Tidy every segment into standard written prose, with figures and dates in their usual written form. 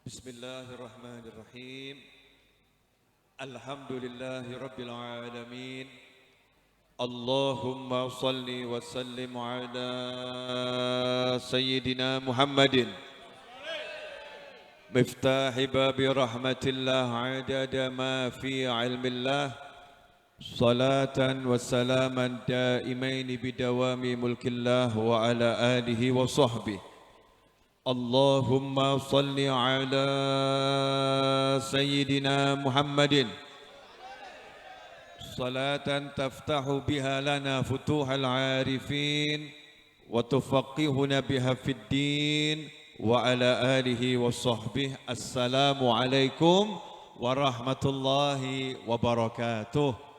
Bismillahirrahmanirrahim. Alhamdulillahi rabbil alamin. Allahumma salli wa sallim ala sayyidina Muhammadin miftahi babi rahmatillah adada ma fi ilmillah salatan wa salaman daimaini bidawami mulkillah wa ala alihi wa sahbihi. Allahumma salli ala sayyidina Muhammadin salatan taftahu biha lana futuhal arifin wa tufaqihuna biha fid din wa ala alihi wa sahbihi. Assalamu alaikum warahmatullahi wabarakatuh.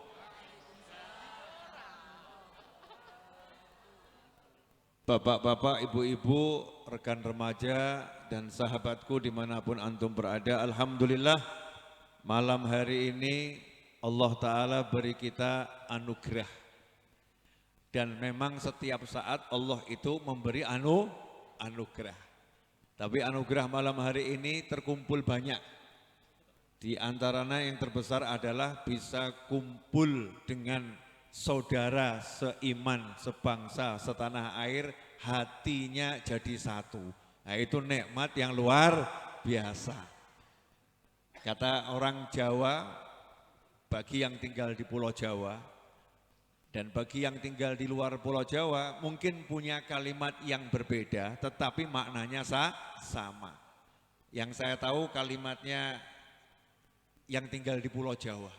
Bapak-bapak, ibu-ibu, rekan remaja dan sahabatku dimanapun antum berada, alhamdulillah malam hari ini Allah Ta'ala beri kita anugerah. Dan memang setiap saat Allah itu memberi anugerah. Tapi anugerah malam hari ini terkumpul banyak. Di antaranya yang terbesar adalah bisa kumpul dengan saudara seiman, sebangsa, setanah air, hatinya jadi satu. Nah itu nikmat yang luar biasa. Kata orang Jawa, bagi yang tinggal di Pulau Jawa dan bagi yang tinggal di luar Pulau Jawa mungkin punya kalimat yang berbeda tetapi maknanya sama. Yang saya tahu kalimatnya yang tinggal di Pulau Jawa.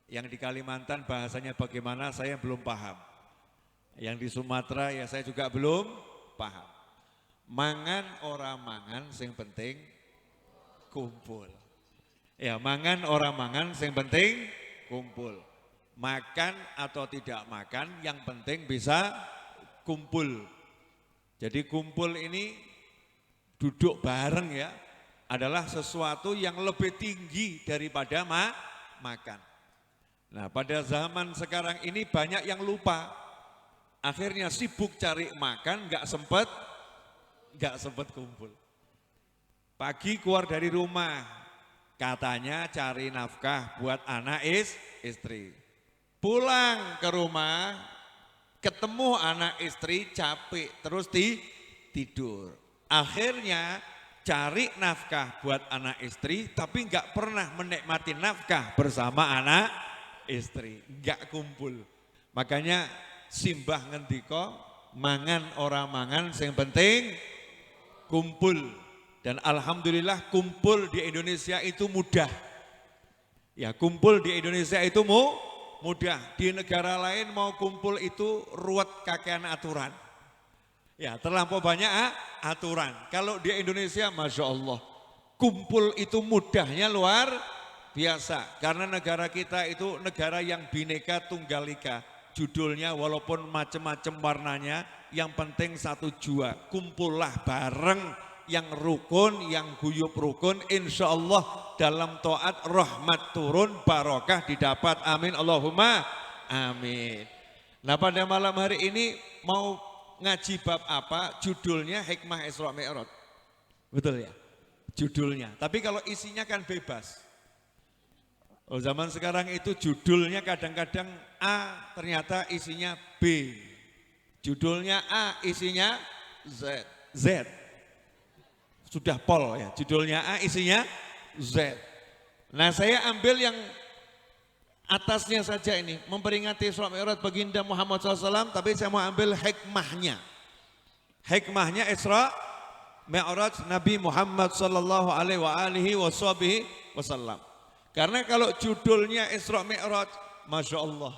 Yang di Kalimantan bahasanya bagaimana saya belum paham. Yang di Sumatera ya saya juga belum paham. Mangan ora mangan sing penting kumpul. Ya, mangan orang mangan, yang penting kumpul. Makan atau tidak makan, yang penting bisa kumpul. Jadi kumpul ini duduk bareng ya, adalah sesuatu yang lebih tinggi daripada makan. Nah, pada zaman sekarang ini banyak yang lupa. Akhirnya sibuk cari makan, nggak sempet kumpul. Pagi keluar dari rumah, katanya cari nafkah buat anak istri. Pulang ke rumah, ketemu anak istri capek, terus tidur. Akhirnya cari nafkah buat anak istri, tapi enggak pernah menikmati nafkah bersama anak istri. Enggak kumpul. Makanya simbah ngendika, mangan ora mangan, yang penting kumpul. Dan alhamdulillah kumpul di Indonesia itu mudah. Ya, kumpul di Indonesia itu mudah. Di negara lain mau kumpul itu ruwet kakean aturan. Ya, terlampau banyak aturan. Kalau di Indonesia Masya Allah, kumpul itu mudahnya luar biasa. Karena negara kita itu negara yang bineka tunggal ika. Judulnya walaupun macam-macam warnanya, yang penting satu jua. Kumpullah bareng. Yang rukun, yang guyup rukun, insya Allah dalam taat rahmat turun, barokah didapat, amin Allahumma amin. Nah pada malam hari ini mau ngaji bab apa? Judulnya Hikmah Isra Mi'raj. Betul ya? Judulnya, tapi kalau isinya kan bebas. Oh, zaman sekarang itu judulnya kadang-kadang A, ternyata isinya B. Judulnya A, isinya Z. Sudah pol ya, judulnya A, isinya Z. Nah saya ambil yang atasnya saja ini, memperingati Isra Mi'raj baginda Muhammad SAW, tapi saya mau ambil hikmahnya. Hikmahnya Isra Mi'raj Nabi Muhammad SAW. Karena kalau judulnya Isra Mi'raj, Masya Allah.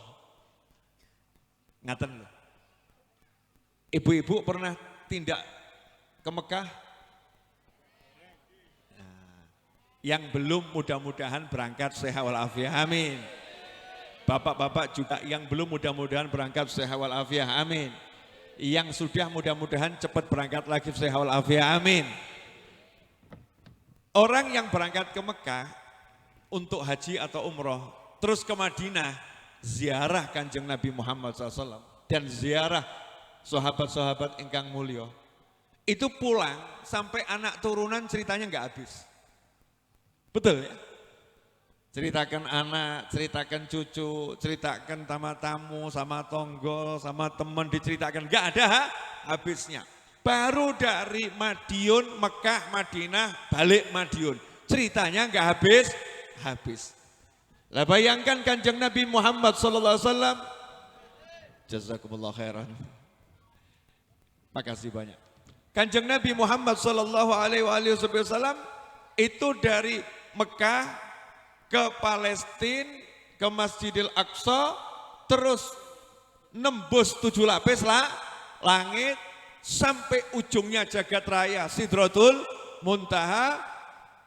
Ngaten. Ibu-ibu pernah tindak ke Mekah? Yang belum mudah-mudahan berangkat sehat walafiat, amin. Bapak-bapak juga yang belum mudah-mudahan berangkat sehat walafiat, amin. Yang sudah mudah-mudahan cepat berangkat lagi sehat walafiat, amin. Orang yang berangkat ke Mekah untuk haji atau umroh, terus ke Madinah, ziarah Kanjeng Nabi Muhammad SAW dan ziarah sahabat-sahabat ingkang mulya. Itu pulang sampai anak turunan ceritanya nggak habis. Betul ya? Ceritakan anak, ceritakan cucu, ceritakan sama tamu, sama tonggo, sama teman diceritakan. Enggak ada habisnya. Baru dari Madiun, Mekah, Madinah, balik Madiun. Ceritanya enggak habis. Lah bayangkan Kanjeng Nabi Muhammad SAW. Jazakumullah khairan. Makasih banyak. Kanjeng Nabi Muhammad SAW itu dari Mekah ke Palestina, ke Masjidil Aqsa, terus nembus 7 lapis langit, sampai ujungnya jagat raya Sidratul Muntaha,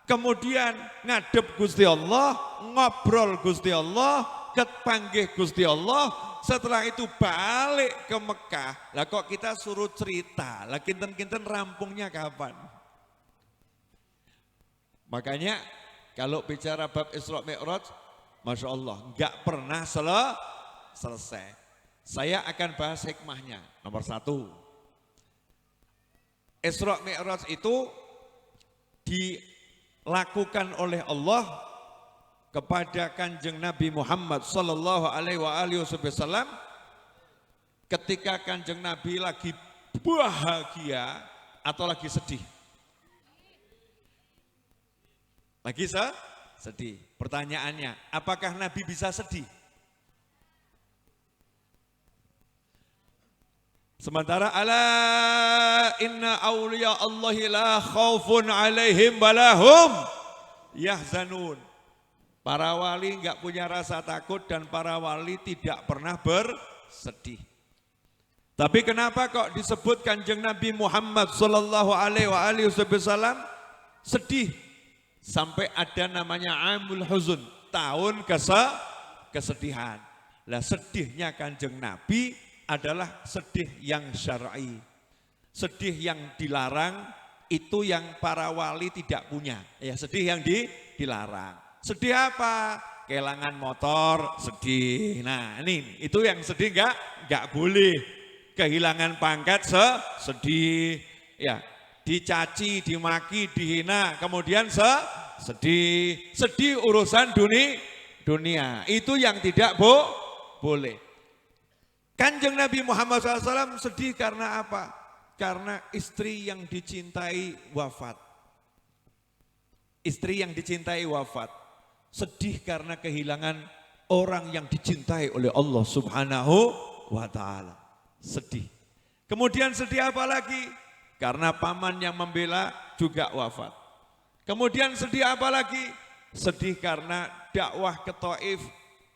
kemudian ngadep Gusti Allah, ngobrol Gusti Allah, kepanggih Gusti Allah, setelah itu balik ke Mekah. Lah kok kita suruh cerita, lah kinten-kinten rampungnya kapan? Makanya kalau bicara bab Isra Mi'raj, Masya Allah, nggak pernah selesai. Saya akan bahas hikmahnya. Nomor 1, Isra Mi'raj itu dilakukan oleh Allah kepada Kanjeng Nabi Muhammad sallallahu alaihi wasallam ketika Kanjeng Nabi lagi bahagia atau lagi sedih. Lagi sedih. Pertanyaannya, apakah Nabi bisa sedih? Sementara ala inna awliya Allahi la khawfun alaihim balahum yahzanun. Para wali enggak punya rasa takut dan para wali tidak pernah bersedih. Tapi kenapa kok disebut Kanjeng Nabi Muhammad sallallahu alaihi wasallam sedih? Sampai ada namanya Amul Huzun, tahun kesedihan. Lah sedihnya Kanjeng Nabi adalah sedih yang syar'i. Sedih yang dilarang itu yang para wali tidak punya. Ya, sedih yang dilarang. Sedih apa? Kehilangan motor, sedih. Nah, ini itu yang sedih enggak boleh. Kehilangan pangkat sedih. Ya, dicaci, dimaki, dihina, kemudian sedih. Sedih urusan dunia. Itu yang tidak boleh. Kanjeng Nabi Muhammad SAW sedih karena apa? Karena istri yang dicintai wafat. Istri yang dicintai wafat. Sedih karena kehilangan orang yang dicintai oleh Allah Subhanahu wa ta'ala. Sedih. Kemudian sedih apa lagi? Karena paman yang membela juga wafat. Kemudian sedih apa lagi? Sedih karena dakwah ke Taif,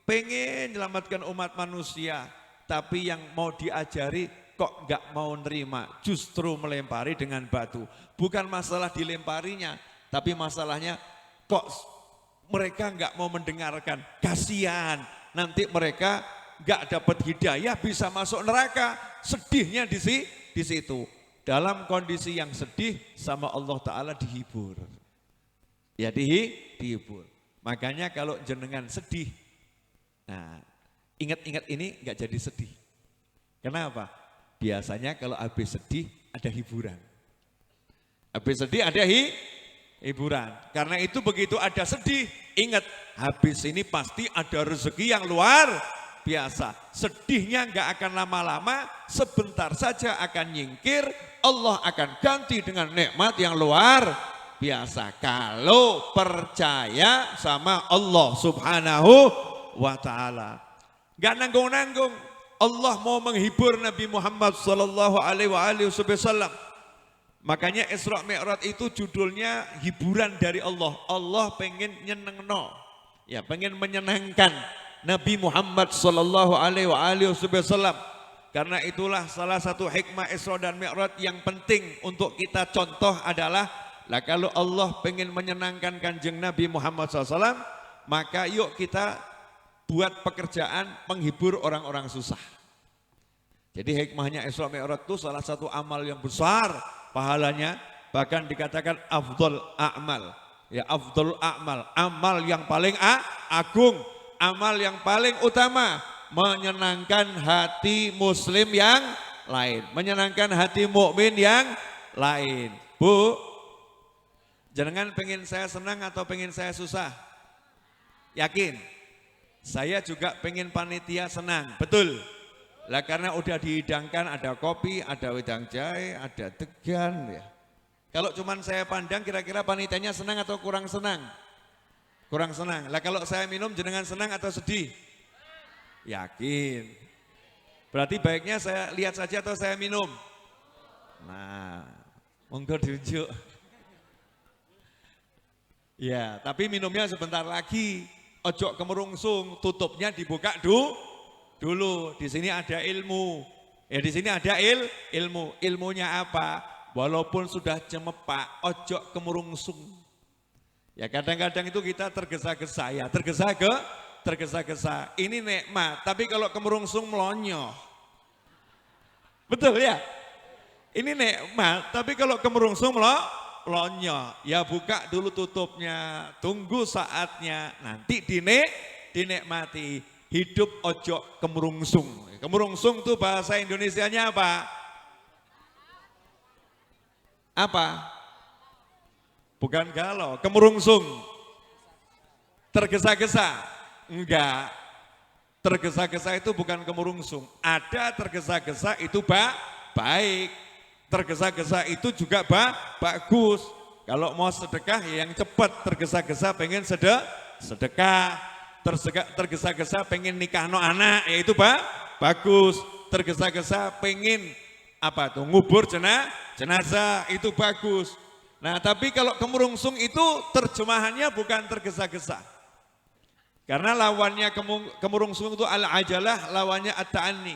pengen menyelamatkan umat manusia, tapi yang mau diajari kok enggak mau nerima, justru melempari dengan batu. Bukan masalah dilemparinya, tapi masalahnya kok mereka enggak mau mendengarkan. Kasihan, nanti mereka enggak dapat hidayah, bisa masuk neraka. Sedihnya di situ. Dalam kondisi yang sedih sama Allah Ta'ala dihibur. Ya dihibur. Makanya kalau jenengan sedih, nah ingat-ingat ini enggak jadi sedih. Kenapa? Biasanya kalau habis sedih ada hiburan. Habis sedih ada hiburan. Karena itu begitu ada sedih, ingat habis ini pasti ada rezeki yang luar biasa. Sedihnya enggak akan lama-lama, sebentar saja akan nyingkir, Allah akan ganti dengan nikmat yang luar biasa. Kalau percaya sama Allah Subhanahu wa ta'ala. Enggak nanggung-nanggung. Allah mau menghibur Nabi Muhammad sallallahu alaihi wasallam. Makanya Isra Mi'raj itu judulnya hiburan dari Allah. Allah pengen nyenengno. Ya, pengen menyenangkan Nabi Muhammad sallallahu alaihi wasallam. Karena itulah salah satu hikmah Isra dan Mi'raj yang penting untuk kita contoh adalah kalau Allah pengen menyenangkan Kanjeng Nabi Muhammad SAW, maka yuk kita buat pekerjaan menghibur orang-orang susah. Jadi hikmahnya Isra Mi'raj itu salah satu amal yang besar pahalanya, bahkan dikatakan afdol a'mal. Ya, afdol a'mal, amal yang paling agung, amal yang paling utama, menyenangkan hati muslim yang lain, menyenangkan hati mukmin yang lain. Bu, Jenengan pengen saya senang atau pengen saya susah? Yakin? Saya juga pengen panitia senang, betul? Lah karena udah dihidangkan ada kopi, ada wedang jahe, ada degan ya. Kalau cuman saya pandang kira-kira panitianya senang atau kurang senang? Kurang senang. Lah kalau saya minum jenengan senang atau sedih? Yakin. Berarti baiknya saya lihat saja atau saya minum? Nah, monggo diunjuk. Ya, tapi minumnya sebentar lagi. Ojo kemerungsung, tutupnya dibuka dulu. Di sini ada ilmu. Ya di sini ada ilmu. Ilmunya apa? Walaupun sudah cemepak, ojo kemerungsung. Ya kadang-kadang itu kita tergesa-gesa ya, tergesa-gesa. Ini nikmat, tapi kalau kemerungsung melonyoh. Betul ya? Ini nikmat, tapi kalau kemerungsung melonyoh. Ya buka dulu tutupnya, tunggu saatnya, nanti dinikmati. Hidup ojo kemerungsung. Kemerungsung itu bahasa Indonesianya apa? Apa? Bukan galau, kemerungsung. Tergesa-gesa? Enggak. Tergesa-gesa itu bukan kemerungsung. Ada tergesa-gesa itu baik. Tergesa-gesa itu juga bagus. Kalau mau sedekah ya yang cepat, tergesa-gesa pengen sedekah. Tergesa-gesa pengen nikah no anak, ya itu bagus. Tergesa-gesa pengen apa tuh ngubur jenazah, itu bagus. Nah tapi kalau kemerungsung itu terjemahannya bukan tergesa-gesa. Karena lawannya kemerungsung itu al-ajalah, lawannya at-ta'anni.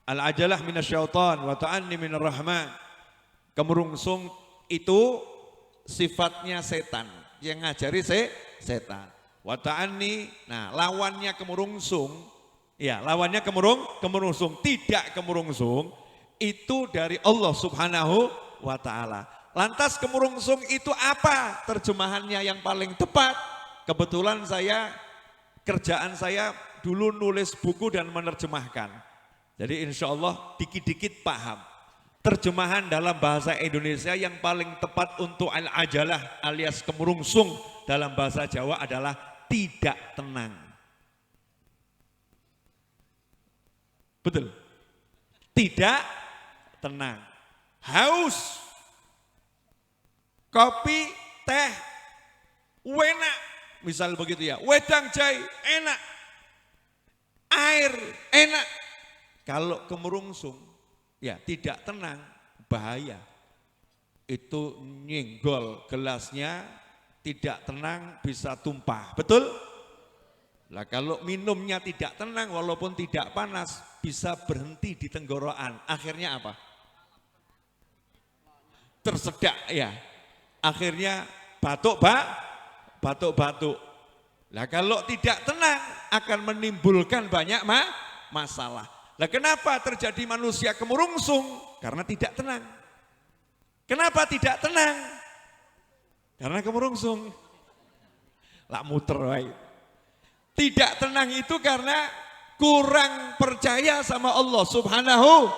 Al-ajalah minasyaitan wa ta'anni minar rahman. Kemerungsung itu sifatnya setan, yang ngajari setan. Wa ta'anni, nah lawannya kemerungsung, ya lawannya kemerungsung, tidak kemerungsung, itu dari Allah Subhanahu wa ta'ala. Lantas kemerungsung itu apa? Terjemahannya yang paling tepat. Kebetulan kerjaan saya dulu nulis buku dan menerjemahkan. Jadi insya Allah dikit-dikit paham. Terjemahan dalam bahasa Indonesia yang paling tepat untuk al-ajalah alias kemerungsung dalam bahasa Jawa adalah tidak tenang. Betul? Tidak tenang. Haus. Kopi, teh, enak. Misal begitu ya. Wedang jahe, enak. Air, enak. Kalau kemerungsung, ya tidak tenang, bahaya. Itu nyenggol gelasnya, tidak tenang bisa tumpah, betul? Lah kalau minumnya tidak tenang walaupun tidak panas bisa berhenti di tenggorokan. Akhirnya apa? Tersedak ya. Akhirnya batuk. Lah kalau tidak tenang akan menimbulkan banyak masalah. Lah kenapa terjadi manusia kemerungsung? Karena tidak tenang. Kenapa tidak tenang? Karena kemerungsung. Lah muter wae. Tidak tenang itu karena kurang percaya sama Allah Subhanahu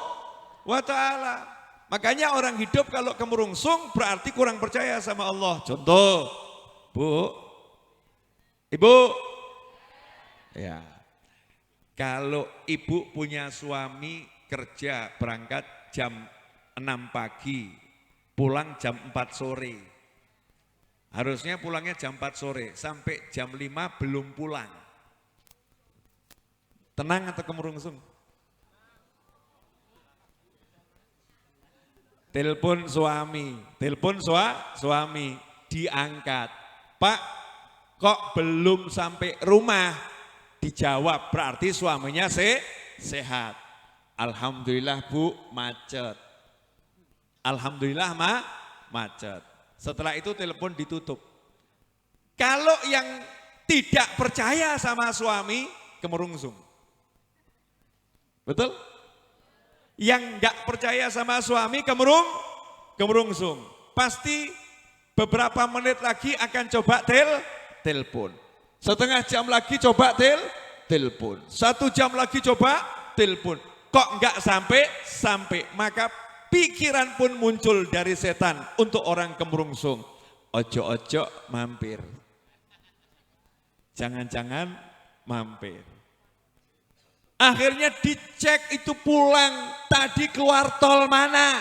wa ta'ala. Makanya orang hidup kalau kemerungsung berarti kurang percaya sama Allah. Contoh, Bu, Ibu, ya, kalau ibu punya suami kerja berangkat jam 6 pagi, pulang jam 4 sore. Harusnya pulangnya jam 4 sore, sampai jam 5 belum pulang. Tenang atau kemerungsung? Telepon suami, diangkat. Pak, kok belum sampai rumah? Dijawab, berarti suaminya sehat. Alhamdulillah Bu, macet. Alhamdulillah macet. Setelah itu telepon ditutup. Kalau yang tidak percaya sama suami, kemerungsung. Betul? Yang enggak percaya sama suami kemerungsung. Pasti beberapa menit lagi akan coba telepon. Setengah jam lagi coba telepon. 1 jam lagi coba telepon. Kok enggak sampai. Maka pikiran pun muncul dari setan untuk orang kemerungsung. ojo-ojo mampir. Jangan-jangan mampir. Akhirnya dicek itu pulang, tadi keluar tol mana?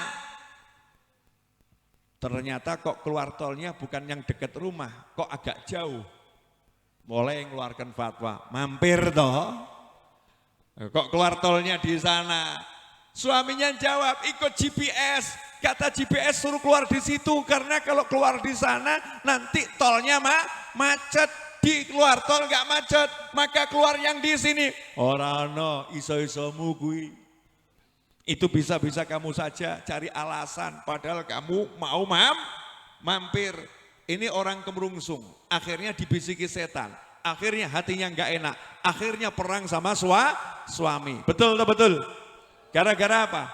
Ternyata kok keluar tolnya bukan yang dekat rumah, kok agak jauh. Mulai mengeluarkan fatwa, mampir toh. Kok keluar tolnya di sana? Suaminya jawab, ikut GPS. Kata GPS suruh keluar di situ karena kalau keluar di sana nanti tolnya macet. Di keluar tol gak macet, maka keluar yang di sini. Orang no iso-isomu kui. Itu bisa-bisa kamu saja cari alasan, padahal kamu mau mampir. Ini orang kemerungsung, akhirnya dibisiki setan, akhirnya hatinya gak enak, akhirnya perang sama suami. Betul atau betul? Gara-gara apa?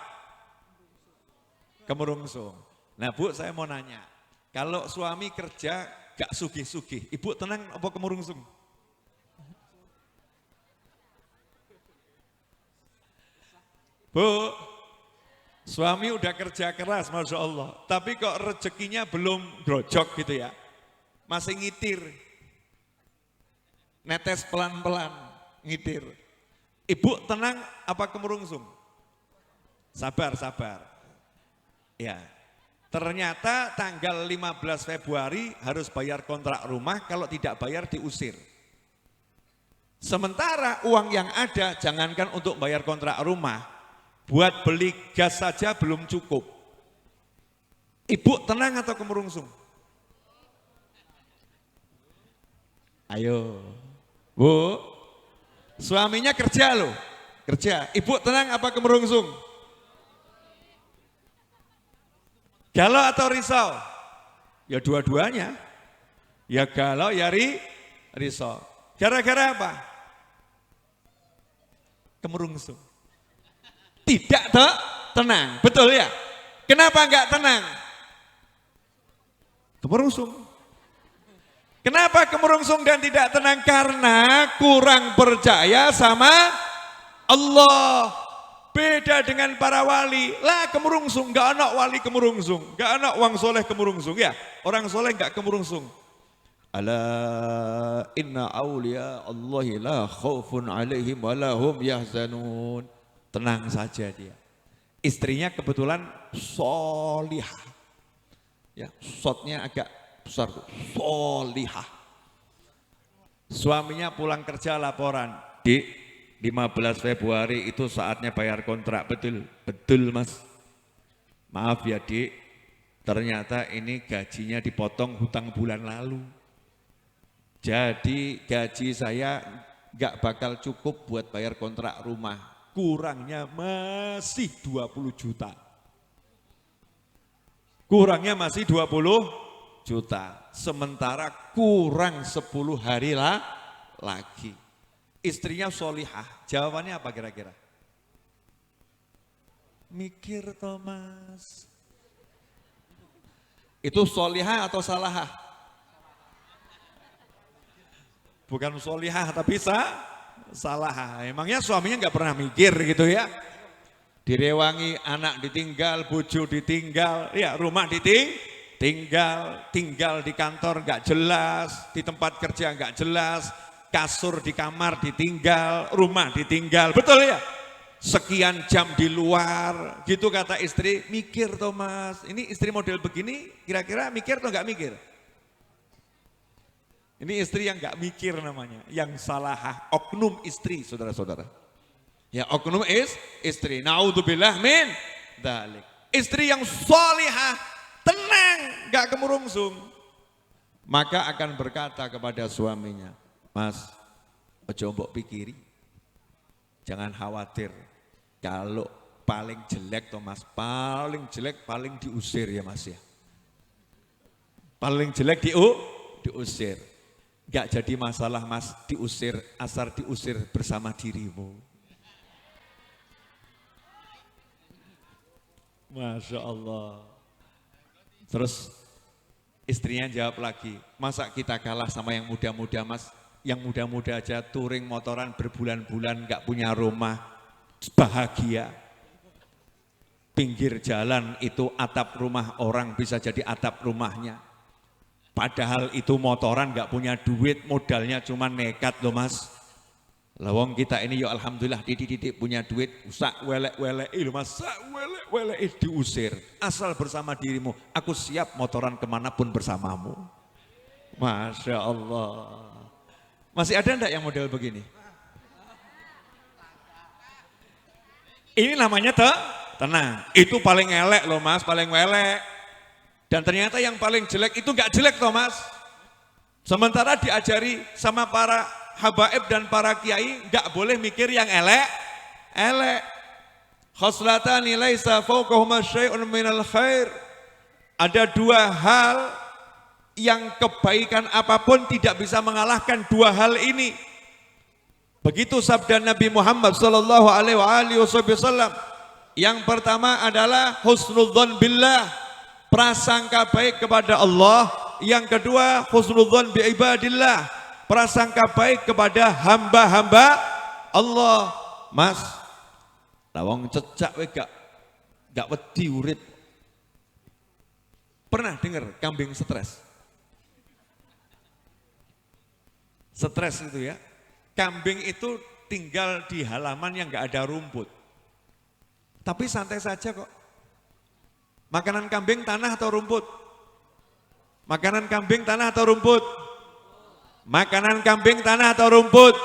Kemerungsung. Nah Bu, saya mau nanya, kalau suami kerja gak sugih-sugih, ibu tenang apa kemerungsung? Bu, suami udah kerja keras Masya Allah, tapi kok rezekinya belum grojok gitu ya, masih ngitir, netes pelan-pelan, ngitir. Ibu tenang apa kemerungsung? Sabar. Ya. Ternyata tanggal 15 Februari harus bayar kontrak rumah, kalau tidak bayar diusir. Sementara uang yang ada jangankan untuk bayar kontrak rumah, buat beli gas saja belum cukup. Ibu tenang atau kemerungsung? Ayo, Bu, suaminya kerja loh, kerja. Ibu tenang apa kemerungsung? Galau atau risau? Ya dua-duanya. Ya galau ya risau. Gara-gara apa? Kemerungsung. Tidak tenang, betul ya? Kenapa enggak tenang? Kemerungsung. Kenapa kemerungsung dan tidak tenang? Karena kurang percaya sama Allah. Beda dengan para wali, lah kemerungsung, gak ada wali kemerungsung, gak ada orang soleh kemerungsung, ya orang soleh gak kemerungsung. Ala inna awliya Allahi la khawfun alaihim walahum yahzanun. Tenang saja dia. Istrinya kebetulan solihah, ya shotnya agak besar tuh, solihah. Suaminya pulang kerja laporan, Dik, 15 Februari itu saatnya bayar kontrak, betul Mas. Maaf ya Dik, ternyata ini gajinya dipotong hutang bulan lalu. Jadi gaji saya gak bakal cukup buat bayar kontrak rumah, kurangnya masih 20 juta. Kurangnya masih 20 juta, sementara kurang 10 hari lagi. Istrinya solihah, jawabannya apa kira-kira? Mikir Thomas. Itu solihah atau salahah? Bukan solihah tapi salahah. Emangnya suaminya nggak pernah mikir gitu ya? Direwangi, anak ditinggal, bojo ditinggal, ya rumah tinggal di kantor nggak jelas, di tempat kerja nggak jelas. Kasur di kamar ditinggal, rumah ditinggal, betul ya? Sekian jam di luar, gitu kata istri, mikir Thomas, ini istri model begini kira-kira mikir atau nggak mikir? Ini istri yang nggak mikir namanya, yang salahah, oknum istri saudara-saudara. Ya oknum istri, naudzubillah min dzalik. Istri yang solihah, tenang, nggak kemerungsung, maka akan berkata kepada suaminya, Mas, ojo mbok pikiri, jangan khawatir, kalau paling jelek toh Mas, paling jelek paling diusir ya Mas ya. Paling jelek diusir, gak jadi masalah Mas, diusir, asal diusir bersama dirimu. Masya Allah. Terus istrinya jawab lagi, masa kita kalah sama yang muda-muda Mas? Yang muda-muda aja touring motoran berbulan-bulan gak punya rumah, bahagia. Pinggir jalan itu atap rumah orang bisa jadi atap rumahnya. Padahal itu motoran nggak punya duit, modalnya cuma nekat loh mas. Lawang kita ini ya alhamdulillah didik punya duit, sak welek-welek loh mas, sak welek-welek diusir. Asal bersama dirimu, aku siap motoran kemanapun bersamamu. Masya Allah. Masih ada enggak yang model begini? Ini namanya tenang. Itu paling elek loh mas, paling welek. Dan ternyata yang paling jelek itu enggak jelek loh mas. Sementara diajari sama para habaib dan para kiai enggak boleh mikir yang elek. Khoslatani laisa fawqahuma syai'un minal khair. Ada dua hal yang kebaikan apapun tidak bisa mengalahkan dua hal ini. Begitu sabda Nabi Muhammad sallallahu alaihi wasallam. Yang pertama adalah husnudzon billah, prasangka baik kepada Allah. Yang kedua husnudzon bi ibadillah, prasangka baik kepada hamba-hamba Allah. Mas, lawang cecak we gak wedi urip. Pernah dengar kambing stres? Stres itu ya, kambing itu tinggal di halaman yang gak ada rumput. Tapi santai saja kok. Makanan kambing tanah atau rumput? Makanan kambing tanah atau rumput? Makanan kambing tanah atau rumput?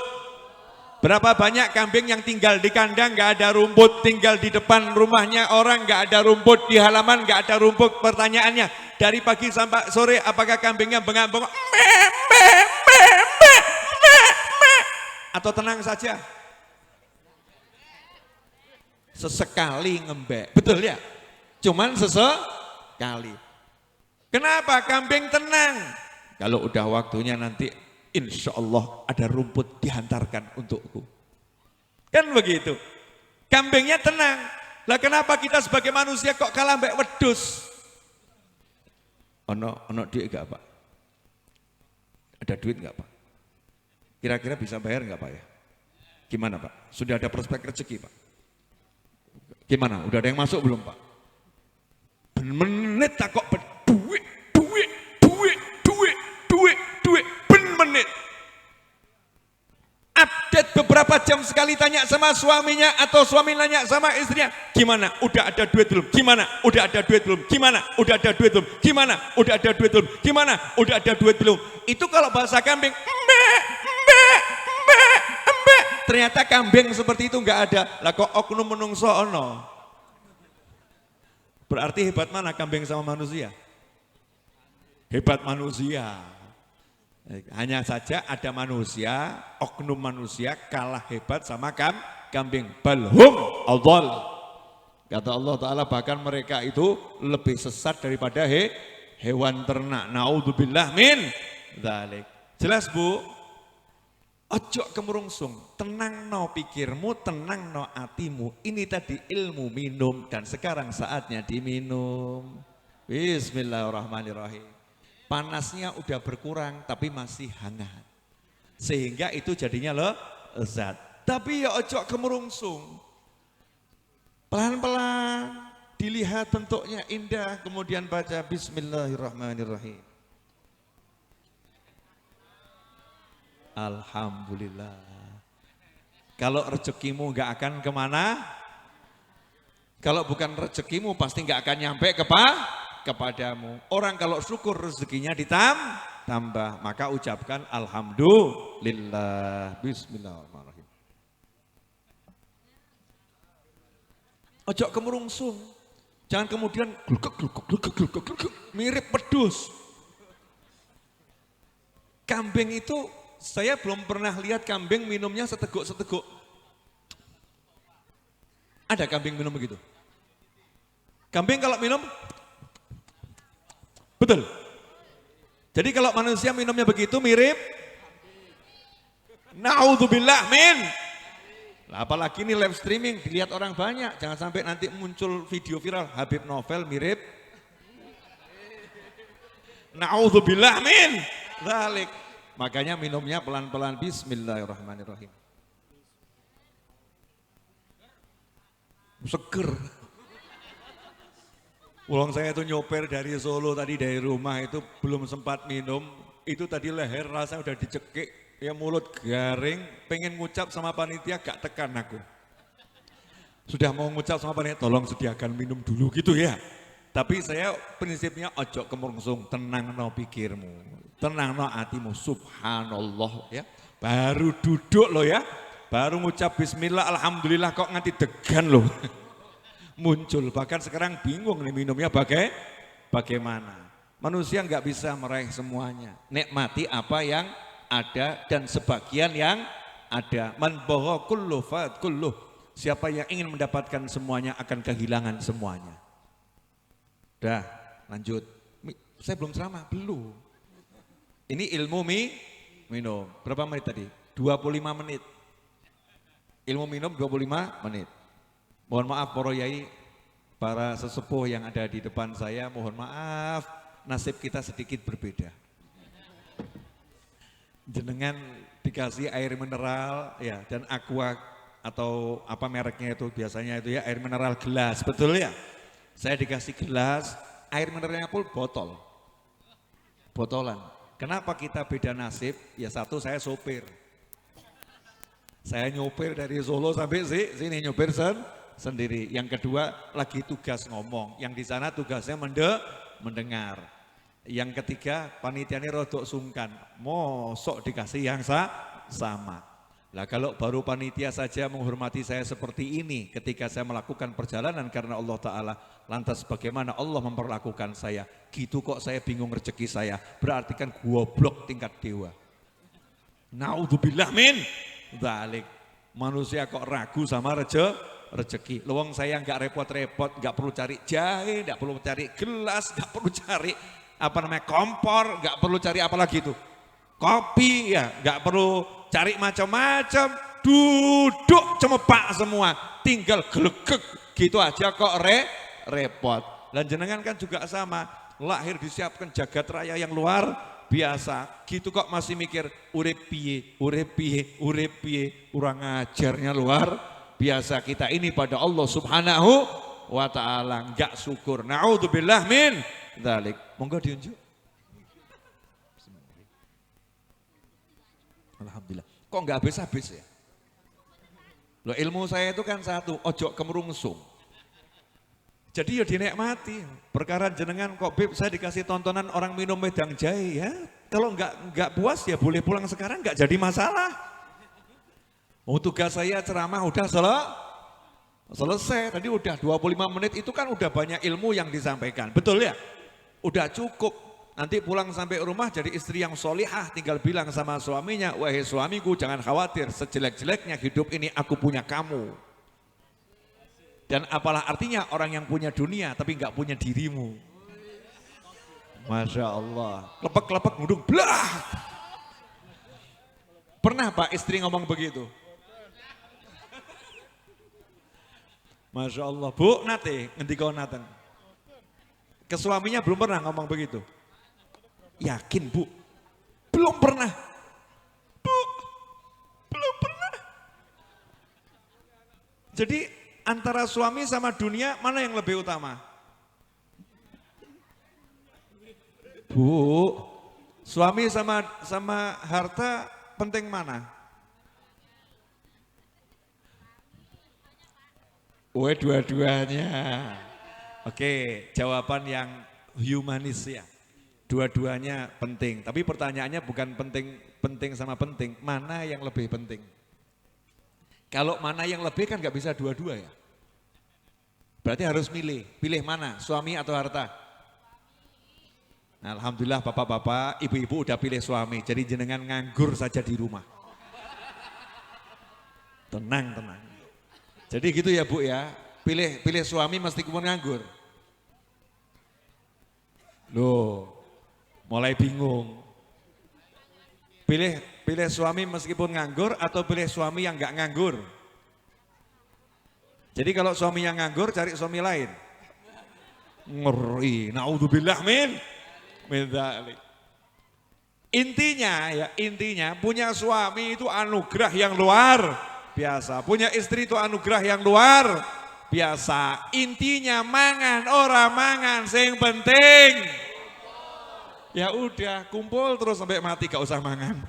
Berapa banyak kambing yang tinggal di kandang gak ada rumput, tinggal di depan rumahnya orang gak ada rumput, di halaman gak ada rumput. Pertanyaannya, dari pagi sampai sore apakah kambingnya bengak-bengok? Atau tenang saja? Sesekali ngembek, betul ya? Cuman sesekali. Kenapa kambing tenang? Kalau udah waktunya nanti insya Allah ada rumput dihantarkan untukku. Kan begitu. Kambingnya tenang. Lah kenapa kita sebagai manusia kok kalah mbak wedus? Ono duit gak Pak? Ada duit gak Pak? Kira-kira bisa bayar nggak Pak ya? Gimana Pak? Sudah ada prospek rezeki Pak? Gimana? Udah ada yang masuk belum Pak? Ben-menit tak kok duit, ben-menit. Update beberapa jam sekali tanya sama suaminya atau suami nanya sama istrinya, gimana? Udah ada duit belum? Gimana? Udah ada duit belum? Gimana? Udah ada duit belum? Gimana? Udah ada duit belum? Gimana? Udah ada duit belum? Itu kalau bahasa kambing, ternyata kambing seperti itu enggak ada. Lah kok oknum menungso ono? Berarti hebat mana kambing sama manusia? Hebat manusia. Hanya saja ada manusia, oknum manusia kalah hebat sama kambing. Balhum adhal. Kata Allah Ta'ala bahkan mereka itu lebih sesat daripada hewan ternak. Naudzubillah min dzalik. Jelas Bu? Ojo kemerungsung, tenang no pikirmu, tenang no hatimu. Ini tadi ilmu minum dan sekarang saatnya diminum. Bismillahirrahmanirrahim. Panasnya udah berkurang tapi masih hangat. Sehingga itu jadinya lezat. Tapi ya ojo kemerungsung. Pelan-pelan, dilihat bentuknya indah, kemudian baca Bismillahirrahmanirrahim. Alhamdulillah. Kalau rezekimu gak akan kemana? Kalau bukan rezekimu pasti gak akan nyampe kepadamu. Orang kalau syukur rezekinya ditambah, maka ucapkan Alhamdulillah. Bismillahirrahmanirrahim. Ojo kemerungsung. Jangan kemudian gluguk, mirip pedus. Kambing itu saya belum pernah lihat kambing minumnya seteguk-seteguk. Ada kambing minum begitu? Kambing kalau minum, betul. Jadi kalau manusia minumnya begitu mirip, naudzubillah min. Apalagi ini live streaming, dilihat orang banyak. Jangan sampai nanti muncul video viral, Habib Novel mirip. Naudzubillah min dzalik. Makanya minumnya pelan-pelan. Bismillahirrahmanirrahim. Seger. Ulang saya itu nyopir dari Solo tadi dari rumah itu belum sempat minum, itu tadi leher rasa udah dicekik, ya mulut garing, pengen ngucap sama panitia gak tekan aku. Sudah mau ngucap sama panitia, tolong sediakan minum dulu gitu ya. Tapi saya prinsipnya ojo kemurungsung, tenang no pikirmu, tenang no hatimu, subhanallah ya. Baru duduk loh ya, baru ngucap bismillah, alhamdulillah kok nganti degan loh. Muncul, bahkan sekarang bingung nih minumnya bagaimana. Manusia nggak bisa meraih semuanya, nikmati apa yang ada dan sebagian yang ada. Man bawa kullu fat kullu, siapa yang ingin mendapatkan semuanya akan kehilangan semuanya. Dah, lanjut. Saya belum ceramah, belum. Ini ilmu minum. Berapa menit tadi? 25 menit. Ilmu minum 25 menit. Mohon maaf para yai, para sesepuh yang ada di depan saya, mohon maaf nasib kita sedikit berbeda. Jenengan dikasih air mineral ya dan aqua atau apa mereknya itu biasanya itu ya air mineral gelas, betul ya? Saya dikasih gelas, air mineralnya pun botolan. Kenapa kita beda nasib? Ya satu saya sopir. Saya nyopir dari Solo sampai sini nyopir sendiri. Yang kedua lagi tugas ngomong, yang di sana tugasnya mendengar. Yang ketiga panitia ini rodok sungkan, mosok dikasih yang sama. Lah kalau baru panitia saja menghormati saya seperti ini ketika saya melakukan perjalanan karena Allah Ta'ala, lantas bagaimana Allah memperlakukan saya? Gitu kok saya bingung rezeki saya, berarti kan goblok tingkat dewa. Naudzubillah min dzalik. Manusia kok ragu sama rezeki. Luang saya nggak repot-repot, nggak perlu cari jahe, nggak perlu cari gelas, nggak perlu cari apa namanya kompor, nggak perlu cari apa lagi itu kopi ya, nggak perlu cari macam-macam, duduk cemepak semua, tinggal gelegek gitu aja kok repot. Dan jenengan kan juga sama, lahir disiapkan jagat raya yang luar biasa, gitu kok masih mikir urip piye, urang ajarnya luar biasa. Kita ini pada Allah Subhanahu wa Ta'ala enggak syukur. Naudzubillah min dzalik. Monggo diunjuk. Alhamdulillah. Kok enggak habis-habis ya? Loh, ilmu saya itu kan satu, ojo kemerungsung. Jadi ya dinikmati. Perkara jenengan kok Bib saya dikasih tontonan orang minum wedang jahe ya. Kalau enggak puas ya boleh pulang sekarang, enggak jadi masalah. Mau tugas saya ceramah udah selesai. Tadi udah 25 menit itu kan udah banyak ilmu yang disampaikan. Betul ya? Udah cukup. Nanti pulang sampai rumah jadi istri yang solihah, tinggal bilang sama suaminya, wahai suamiku jangan khawatir, sejelek-jeleknya hidup ini aku punya kamu. Dan apalah artinya orang yang punya dunia tapi enggak punya dirimu. Masya Allah. Lepek-lepek ngudung belah. Pernah Pak istri ngomong begitu? Masya Allah. Bu nate, ngendi kau naten? Ke suaminya belum pernah ngomong begitu? Yakin Bu? Belum pernah. Bu, belum pernah. Jadi antara suami sama dunia mana yang lebih utama? Bu, suami sama harta penting mana? Dua-duanya. Oke, jawaban yang humanis ya. Dua-duanya penting, tapi pertanyaannya bukan penting sama penting, mana yang lebih penting? Kalau mana yang lebih kan nggak bisa dua-dua ya. Berarti harus pilih mana, suami atau harta? Nah, alhamdulillah bapak-bapak, ibu-ibu udah pilih suami, jadi jenengan nganggur saja di rumah. Tenang. Jadi gitu ya Bu ya, pilih suami meskipun nganggur. Loh, mulai bingung. Pilih suami meskipun nganggur atau pilih suami yang nggak nganggur? Jadi kalau suami yang nganggur cari suami lain. Ngeri, naudzubillah min dzalik. Intinya punya suami itu anugerah yang luar biasa. Punya istri itu anugerah yang luar biasa. Intinya mangan, ora mangan, sing penting. Ya udah, kumpul terus sampai mati, gak usah mangan.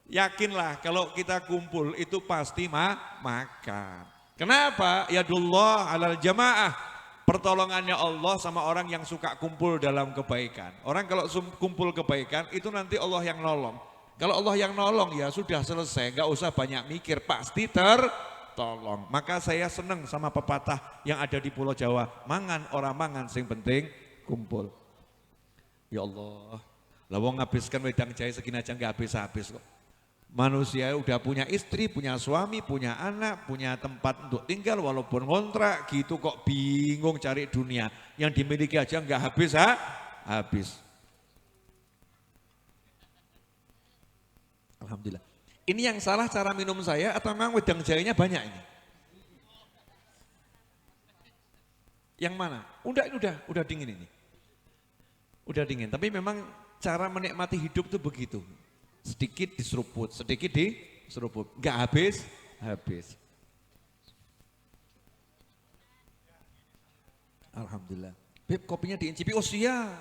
Yakinlah kalau kita kumpul itu pasti makan. Kenapa? Yadullah alal jamaah. Pertolongannya Allah sama orang yang suka kumpul dalam kebaikan. Orang kalau kumpul kebaikan itu nanti Allah yang nolong. Kalau Allah yang nolong ya sudah selesai, gak usah banyak mikir, pasti tertolong. Maka saya seneng sama pepatah yang ada di Pulau Jawa. Mangan orang mangan, sing penting kumpul. Ya Allah, lawang ngabiskan wedang jahe segini aja gak habis-habis kok. Manusia udah punya istri, punya suami, punya anak, punya tempat untuk tinggal walaupun kontrak gitu kok bingung cari dunia. Yang dimiliki aja nggak habis habis. Alhamdulillah. Ini yang salah cara minum saya atau memang wedang jahenya banyak ini? Yang mana? Udah dingin ini. Udah dingin, tapi memang cara menikmati hidup tuh begitu. Sedikit diseruput, nggak habis. Alhamdulillah. Beb, kopinya diincipi, oh siap.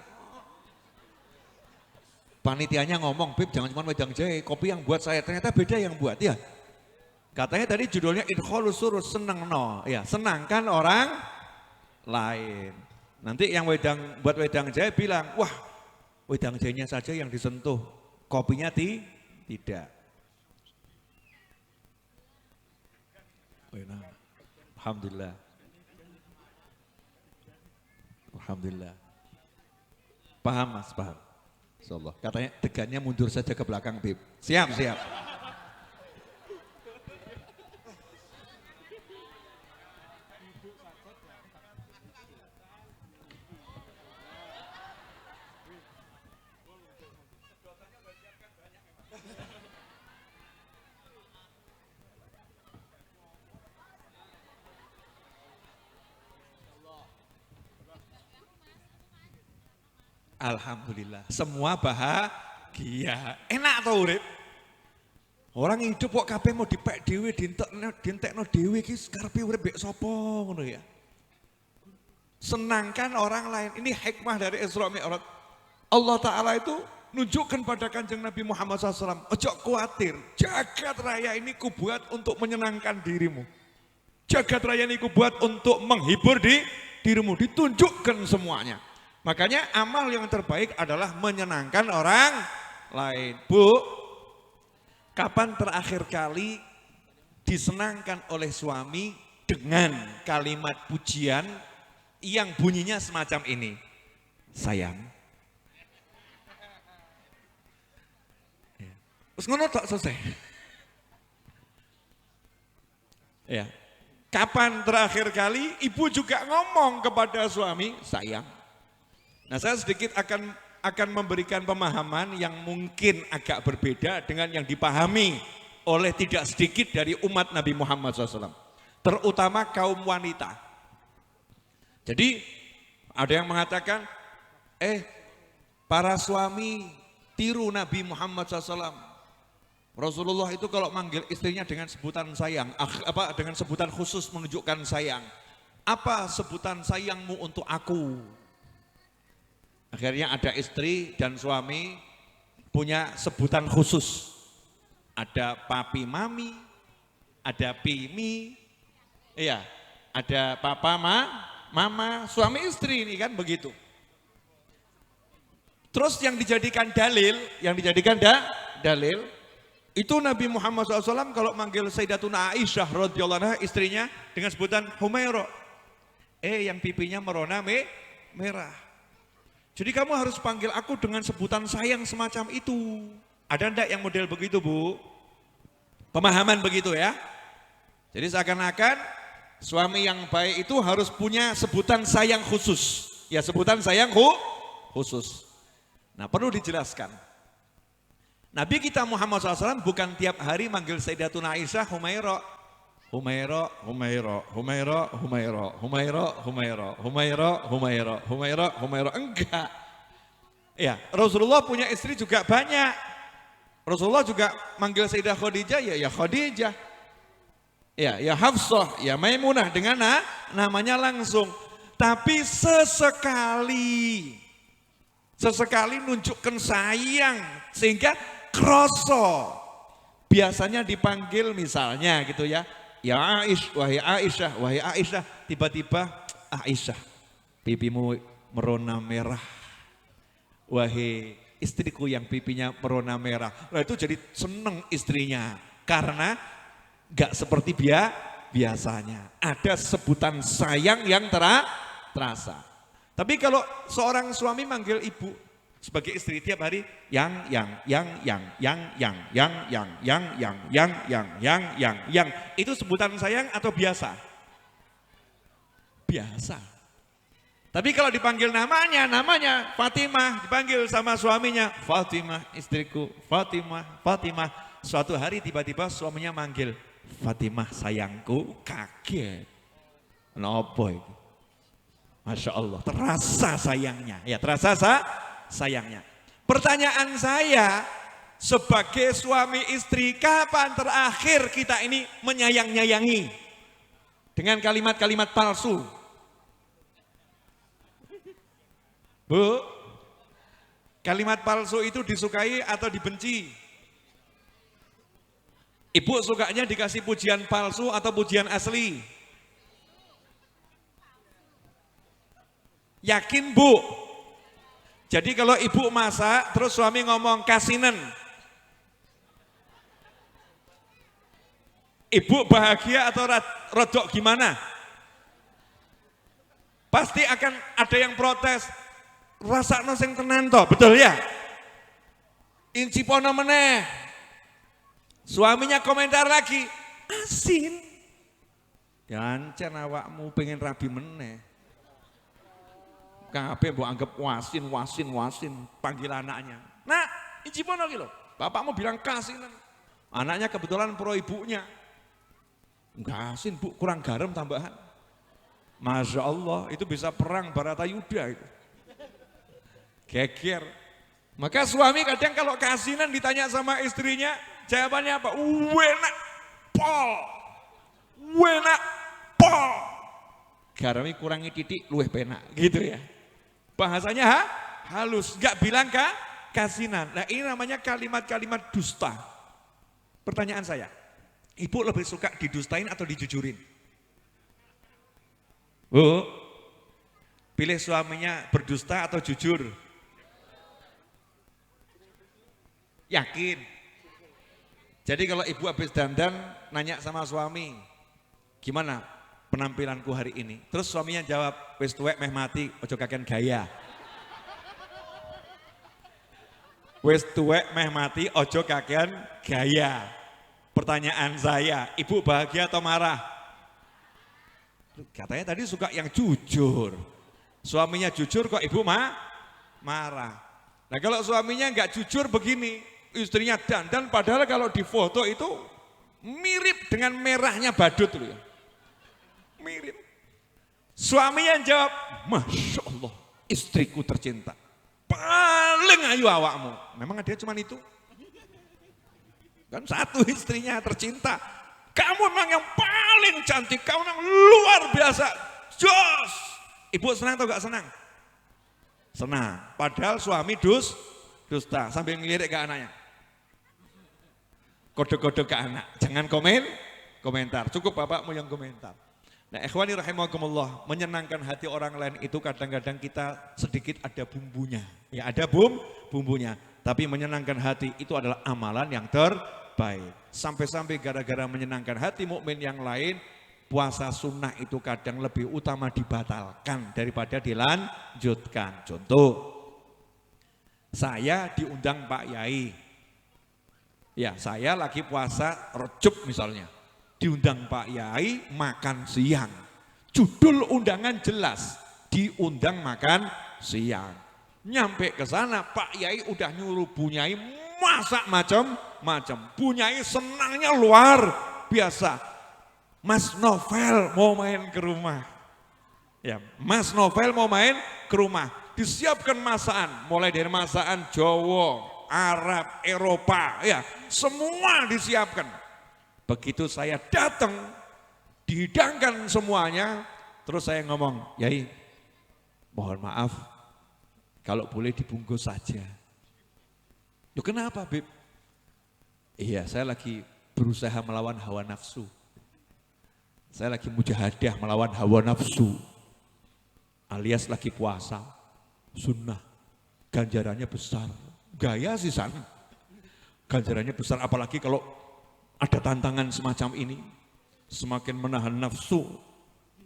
Panitianya ngomong, Beb jangan cuma wedang jahe, kopi yang buat saya, ternyata beda yang buat ya. Katanya tadi judulnya idkhalus surur, seneng no, ya senangkan orang lain. Nanti yang buat wedang jahe bilang, wah wedang jahenya saja yang disentuh. Kopinya tidak. Alhamdulillah. Alhamdulillah. Paham mas, paham. Insyaallah. Katanya degannya mundur saja ke belakang, Bib. Siap. Alhamdulillah, semua bahagia. Enak tau urip. Orang hidup kok kabeh mau dipek dhewe, dientekno dhewe iki karepe urip mbek sapa ngono ya. Senangkan orang lain. Ini hikmah dari Isra Mi'raj. Allah Ta'ala itu nunjukkan pada Kanjeng Nabi Muhammad SAW. Ojo khawatir, jagat raya ini kubuat untuk menyenangkan dirimu. Jagat raya ini kubuat untuk menghibur dirimu. Ditunjukkan semuanya. Makanya amal yang terbaik adalah menyenangkan orang lain. Bu, kapan terakhir kali disenangkan oleh suami dengan kalimat pujian yang bunyinya semacam ini? Sayang. Terus ngono tak selesai. Ya. Kapan terakhir kali ibu juga ngomong kepada suami, sayang. Nah, saya sedikit akan memberikan pemahaman yang mungkin agak berbeda dengan yang dipahami oleh tidak sedikit dari umat Nabi Muhammad SAW. Terutama kaum wanita. Jadi ada yang mengatakan, para suami tiru Nabi Muhammad SAW. Rasulullah itu kalau manggil istrinya dengan sebutan sayang, dengan sebutan khusus menunjukkan sayang. Apa sebutan sayangmu untuk aku? Akhirnya ada istri dan suami punya sebutan khusus. Ada papi mami, ada pimi, iya, ada papa mama, suami istri ini kan begitu. Terus yang dijadikan dalil, dalil itu Nabi Muhammad SAW kalau manggil Sayyidatuna Aisyah radhiyallahu anha istrinya dengan sebutan Humaira. Yang pipinya merona merah. Jadi kamu harus panggil aku dengan sebutan sayang semacam itu. Ada enggak yang model begitu, Bu? Pemahaman begitu ya. Jadi seakan-akan suami yang baik itu harus punya sebutan sayang khusus. Ya, sebutan sayang khusus. Nah, perlu dijelaskan. Nabi kita Muhammad SAW bukan tiap hari manggil Sayyidatuna Aisyah Humaira. Humaira, Humaira, Humaira, Humaira, Humaira, Humaira, Humaira, Humaira, Humaira, Humaira. Enggak. Ya, Rasulullah punya istri juga banyak. Rasulullah juga manggil Sayyidah Khadijah ya Khadijah. Ya Hafsah, ya Maimunah dengan namanya langsung. Tapi sesekali nunjukkan sayang sehingga kroso. Biasanya dipanggil misalnya gitu ya. Ya wahai Aisyah, tiba-tiba Aisyah, pipimu merona merah. Wahai istriku yang pipinya merona merah. Nah itu jadi seneng istrinya karena gak seperti biasanya. Ada sebutan sayang yang terasa. Tapi kalau seorang suami manggil ibu sebagai istri tiap hari yang itu sebutan sayang atau biasa? Biasa. Tapi kalau dipanggil namanya Fatimah, dipanggil sama suaminya, Fatimah istriku, Fatimah. Suatu hari tiba-tiba suaminya manggil, Fatimah sayangku, kaget. Kenapa itu? Masya Allah, terasa sayangnya. Ya terasa sayangnya. Pertanyaan saya, sebagai suami istri, kapan terakhir kita ini menyayang-nyayangi? Dengan kalimat-kalimat palsu. Bu, kalimat palsu itu disukai atau dibenci? Ibu sukanya dikasih pujian palsu atau pujian asli? Yakin Bu? Jadi kalau ibu masak terus suami ngomong kasinen, ibu bahagia atau rodok gimana? Pasti akan ada yang protes. Rasakno sing tenan toh, betul ya? Incipono meneh. Suaminya komentar lagi, asin. Gancen awakmu pengen rabi meneh. Kabeh mbok anggap wasin, panggil anaknya. Nah, incipono iki lho. Bapakmu bilang kasinan. Anaknya kebetulan pro ibunya. Enggak asin Bu, kurang garam tambahan. Masya Allah, itu bisa perang Baratayuda itu. Geger. Maka suami kadang kalau kasinan ditanya sama istrinya, jawabannya apa? Wenak pol. Garami kurangi titik, luweh penak, gitu ya. Bahasanya halus, gak bilang kasinan. Nah ini namanya kalimat-kalimat dusta. Pertanyaan saya, ibu lebih suka didustain atau dijujurin? Bu, pilih suaminya berdusta atau jujur? Yakin? Jadi kalau ibu habis dandan nanya sama suami, gimana penampilanku hari ini? Terus suaminya jawab, wis tuwek meh mati, ojo kakean gaya. Wis tuwek meh mati, ojo kakean gaya. Pertanyaan saya, ibu bahagia atau marah? Katanya tadi suka yang jujur. Suaminya jujur kok ibu marah. Nah kalau suaminya nggak jujur begini, istrinya dandan padahal kalau di foto itu mirip dengan merahnya badut loh ya. Mirip. Suaminya jawab, Masya Allah, istriku tercinta. Paling ayu awakmu. Memang dia cuma itu? Kan satu istrinya tercinta. Kamu memang yang paling cantik, kamu yang luar biasa. Jos. Ibu senang atau gak senang? Senang. Padahal suami dusta sambil ngelirik ke anaknya. Kode-kode ke anak. Jangan komentar. Cukup bapakmu yang komentar. Nah, ikhwani rahimakumullah, menyenangkan hati orang lain itu kadang-kadang kita sedikit ada bumbunya. Ya, ada bumbunya. Tapi menyenangkan hati itu adalah amalan yang terbaik. Sampai-sampai gara-gara menyenangkan hati mukmin yang lain, puasa sunnah itu kadang lebih utama dibatalkan daripada dilanjutkan. Contoh, saya diundang Pak Yai. Ya, saya lagi puasa Rejab misalnya. Diundang Pak Yai makan siang. Judul undangan jelas, diundang makan siang. Nyampe ke sana Pak Yai udah nyuruh Bu Nyai masak macam-macam. Bu Nyai senangnya luar biasa. Mas Novel mau main ke rumah. Ya, Mas Novel mau main ke rumah. Disiapkan masakan, mulai dari masakan Jawa, Arab, Eropa, ya semua disiapkan. Begitu saya datang dihidangkan semuanya. Terus saya ngomong, Yai, mohon maaf, kalau boleh dibungkus saja. Yo kenapa, Bib? Iya, saya lagi berusaha melawan hawa nafsu. Saya lagi mujahadah melawan hawa nafsu. Alias lagi puasa, sunnah, ganjarannya besar. Gaya sih sana. Ganjarannya besar, apalagi kalau ada tantangan semacam ini. Semakin menahan nafsu,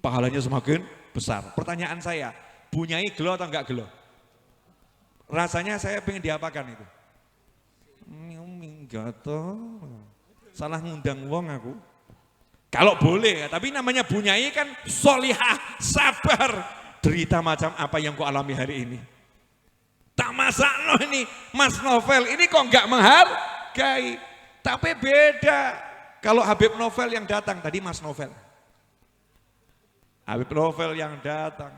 pahalanya semakin besar. Pertanyaan saya, Bunyai gelo atau enggak gelo? Rasanya saya pengen diapakan itu? Enggak tahu. Salah ngundang wong aku. Kalau boleh, tapi namanya Bunyai kan solihah, sabar. Derita macam apa yang kau alami hari ini. Tak masak loh ini, Mas Novel ini kok enggak menghargai. Tapi beda. Kalau Habib Novel yang datang, tadi Mas Novel. Habib Novel yang datang.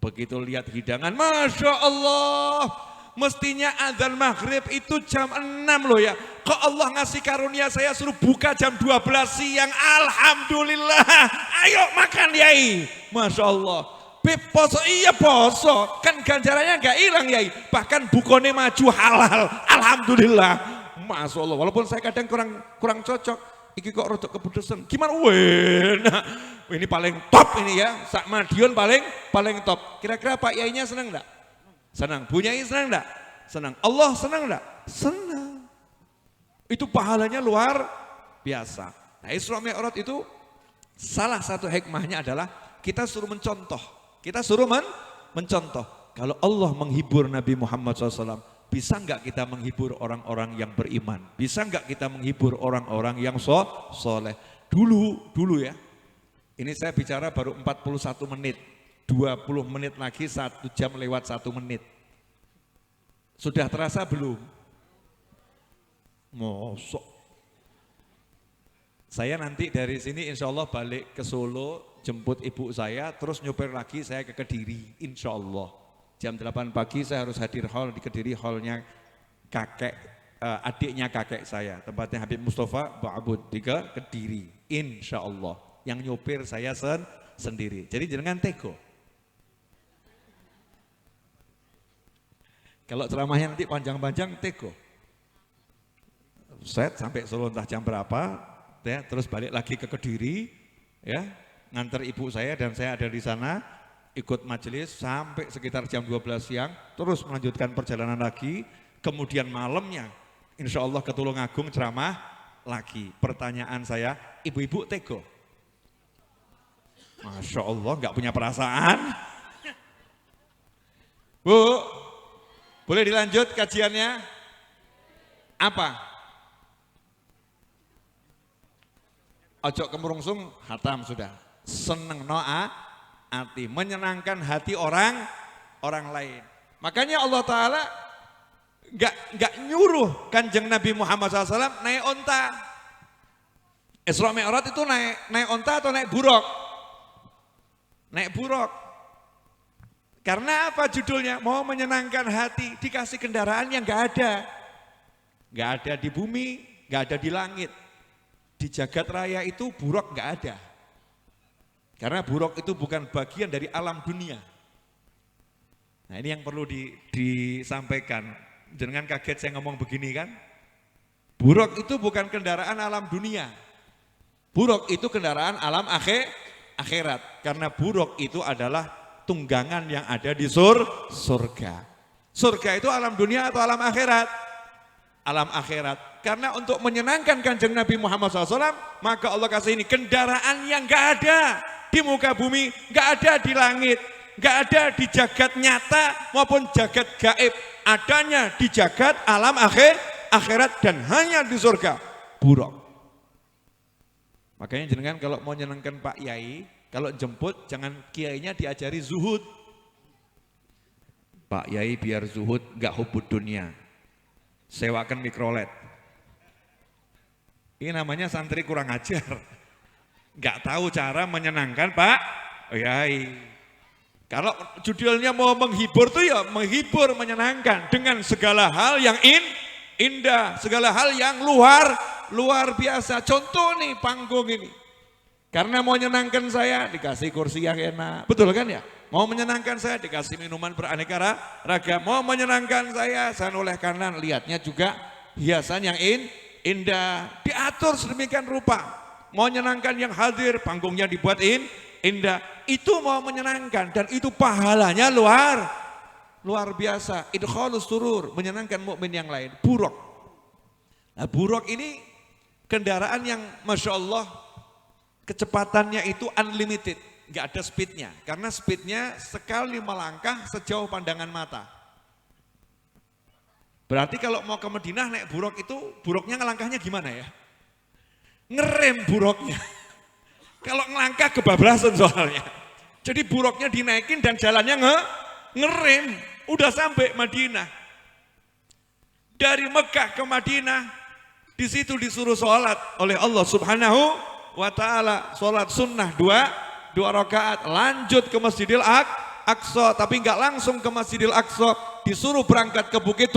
Begitu lihat hidangan, Masya Allah. Mestinya azan maghrib itu jam 6 loh ya. Kok Allah ngasih karunia saya suruh buka jam 12 siang. Alhamdulillah. Ayo makan Yai. Masya Allah. Beb poso, iya poso. Kan ganjarannya gak hilang Yai. Bahkan bukone maju halal. Alhamdulillah. Masya Allah. Walaupun saya kadang kurang cocok. Iki kok rodok keputusan. Gimana? Wena. Ini paling top ini ya. Sak Madiun paling top. Kira-kira Pak Yainya senang enggak? Senang. Bunyai senang enggak? Senang. Allah senang enggak? Senang. Itu pahalanya luar biasa. Nah, Isra Mi'raj itu salah satu hikmahnya adalah kita suruh mencontoh. Kita suruh mencontoh. Kalau Allah menghibur Nabi Muhammad SAW, bisa enggak kita menghibur orang-orang yang beriman? Bisa enggak kita menghibur orang-orang yang soleh? Dulu ya. Ini saya bicara baru 41 menit. 20 menit lagi 1 jam lewat 1 menit. Sudah terasa belum? Mosok. Saya nanti dari sini insya Allah balik ke Solo, jemput ibu saya, terus nyopir lagi saya ke Kediri, insya Allah. Jam 8 pagi saya harus hadir hall di Kediri, hallnya adiknya kakek saya, tempatnya Habib Mustafa Ba'abud di Kediri, insya Allah. Yang nyopir saya sendiri, jadi jangan tego. Kalau ceramahnya nanti panjang-panjang tego. Set sampai Solo entah jam berapa, ya, terus balik lagi ke Kediri, ya, nganter ibu saya dan saya ada di sana, ikut majelis sampai sekitar jam 12 siang, terus melanjutkan perjalanan lagi, kemudian malamnya, insya Allah ke Tulungagung ceramah lagi. Pertanyaan saya, ibu-ibu tego? Masya Allah, nggak punya perasaan. Bu, boleh dilanjut kajiannya? Apa? Ojo kemurungsung, hatam sudah. Seneng noa hati, menyenangkan hati orang lain. Makanya Allah Ta'ala gak nyuruh Kanjeng Nabi Muhammad SAW naik onta. Isra Mi'raj itu naik onta atau naik buruk? Naik buruk. Karena apa judulnya? Mau menyenangkan hati, dikasih kendaraan yang gak ada. Gak ada di bumi, gak ada di langit. Di jagat raya itu buruk gak ada. Karena buruk itu bukan bagian dari alam dunia. Nah ini yang perlu disampaikan. Jangan kaget saya ngomong begini kan. Buruk itu bukan kendaraan alam dunia. Buruk itu kendaraan alam akhirat. Karena buruk itu adalah tunggangan yang ada di surga. Surga itu alam dunia atau alam akhirat? Alam akhirat. Karena untuk menyenangkan Kanjeng Nabi Muhammad SAW, maka Allah kasih ini kendaraan yang gak ada di muka bumi, gak ada di langit, gak ada di jagat nyata maupun jagat gaib. Adanya di jagat alam akhirat dan hanya di surga. Buruk. Makanya jenengan kalau mau menyenangkan Pak Yai, kalau jemput jangan kiainya diajari zuhud. Pak Yai biar zuhud gak hubud dunia. Sewakan mikrolet. Ini namanya santri kurang ajar. Gak tahu cara menyenangkan Pak Yai. Kalau judulnya mau menghibur tuh ya menghibur, menyenangkan dengan segala hal yang indah, segala hal yang luar biasa. Contoh nih panggung ini. Karena mau menyenangkan saya dikasih kursi yang enak, betul kan ya? Mau menyenangkan saya dikasih minuman beraneka ragam, mau menyenangkan saya noleh kanan, lihatnya juga hiasan yang indah, diatur sedemikian rupa. Mau menyenangkan yang hadir, panggungnya dibuat indah, itu mau menyenangkan dan itu pahalanya luar biasa. Idkhalus surur, menyenangkan mukmin yang lain. Buruk. Nah, buruk ini kendaraan yang Masya Allah kecepatannya itu unlimited, nggak ada speednya, karena speednya sekali melangkah sejauh pandangan mata. Berarti kalau mau ke Madinah naik buruk itu, buruknya ngelangkahnya gimana ya? Ngerem buruknya. Kalau ngelangkah kebablasan soalnya. Jadi buruknya dinaikin dan jalannya ngerem, udah sampai Madinah. Dari Mekah ke Madinah, di situ disuruh sholat oleh Allah Subhanahu wa ta'ala, sholat sunnah dua rakaat, lanjut ke Masjidil Aqsa, tapi enggak langsung ke Masjidil Aqsa, disuruh berangkat ke Bukit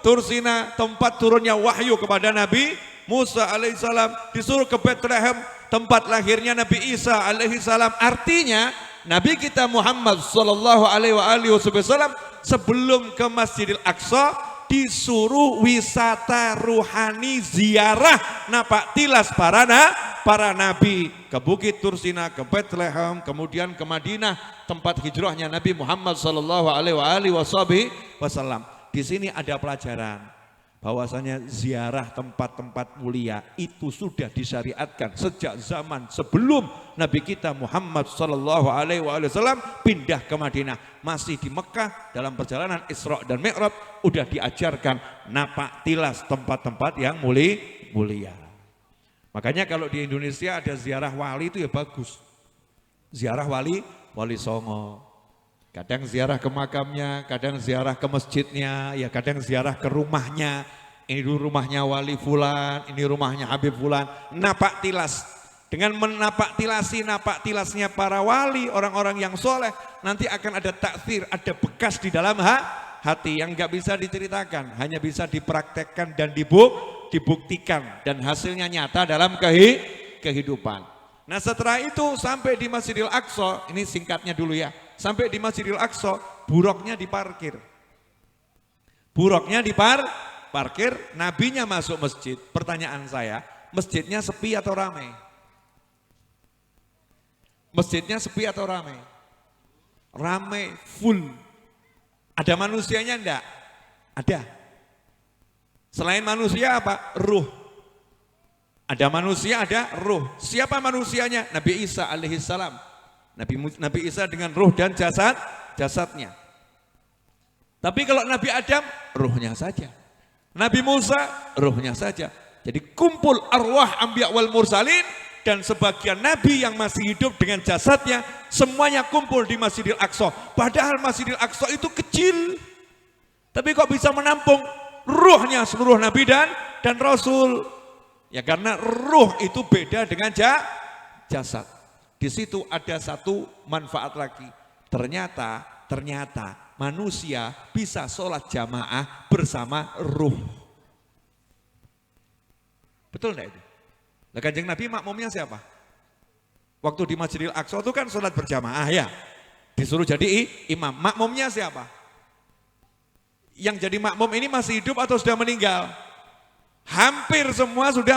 Tursina, tempat turunnya wahyu kepada Nabi Musa alaihissalam, disuruh ke Bethlehem, tempat lahirnya Nabi Isa alaihissalam. Artinya Nabi kita Muhammad sallallahu alaihi wasallam sebelum ke Masjidil Aqsa disuruh wisata ruhani, ziarah napak tilas para nabi ke Bukit Tursina, ke Bethlehem, kemudian ke Madinah, tempat hijrahnya Nabi Muhammad sallallahu alaihi wasallam. Di sini ada pelajaran bahwasanya ziarah tempat-tempat mulia itu sudah disyariatkan sejak zaman sebelum Nabi kita Muhammad sallallahu alaihi wasallam pindah ke Madinah. Masih di Mekah dalam perjalanan Isra dan Mi'raj udah diajarkan napak tilas tempat-tempat yang mulia. Makanya kalau di Indonesia ada ziarah wali itu ya bagus. Ziarah wali Songo. Kadang ziarah ke makamnya, kadang ziarah ke masjidnya, ya kadang ziarah ke rumahnya. Ini dulu rumahnya wali fulan, ini rumahnya Habib fulan. Napak tilas. Dengan menapak tilasnya para wali, orang-orang yang soleh, nanti akan ada takfir, ada bekas di dalam hati yang nggak bisa diceritakan, hanya bisa dipraktekkan dan dibuktikan, dan hasilnya nyata dalam kehidupan. Nah, setelah itu sampai di Masjidil Aqsa, ini singkatnya dulu ya. Sampai di Masjidil Aqsa, buruknya diparkir. Buruknya diparkir, nabinya masuk masjid. Pertanyaan saya, masjidnya sepi atau ramai? Masjidnya sepi atau ramai? Ramai, full. Ada manusianya enggak? Ada. Selain manusia apa? Ruh. Ada manusia, ada ruh. Siapa manusianya? Nabi Isa alaihissalam. Nabi Isa dengan ruh dan jasadnya. Tapi kalau Nabi Adam, ruhnya saja. Nabi Musa, ruhnya saja. Jadi kumpul arwah anbiya wal mursalin, dan sebagian nabi yang masih hidup dengan jasadnya, semuanya kumpul di Masjidil Aqsa. Padahal Masjidil Aqsa itu kecil, tapi kok bisa menampung ruhnya seluruh nabi dan rasul? Ya karena ruh itu beda dengan jasad. Di situ ada satu manfaat lagi. Ternyata manusia bisa sholat jamaah bersama ruh. Betul enggak itu? Nah, Kanjeng Nabi makmumnya siapa? Waktu di Masjidil Aqsa itu kan sholat berjamaah ya. Disuruh jadi imam. Makmumnya siapa? Yang jadi makmum ini masih hidup atau sudah meninggal? Hampir semua sudah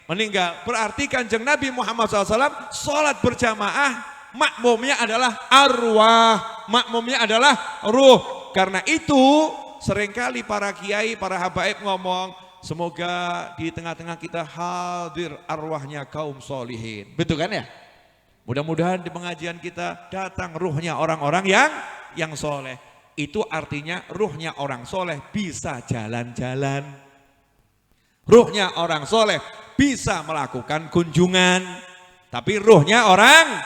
meninggal. Berarti Kanjeng Nabi Muhammad SAW sholat berjamaah, makmumnya adalah arwah, makmumnya adalah ruh. Karena itu seringkali para kiai, para habaib ngomong, semoga di tengah-tengah kita hadir arwahnya kaum solihin. Betul kan ya? Mudah-mudahan di pengajian kita datang ruhnya orang-orang yang soleh. Itu artinya ruhnya orang soleh bisa jalan-jalan. Ruhnya orang soleh bisa melakukan kunjungan, tapi ruhnya orang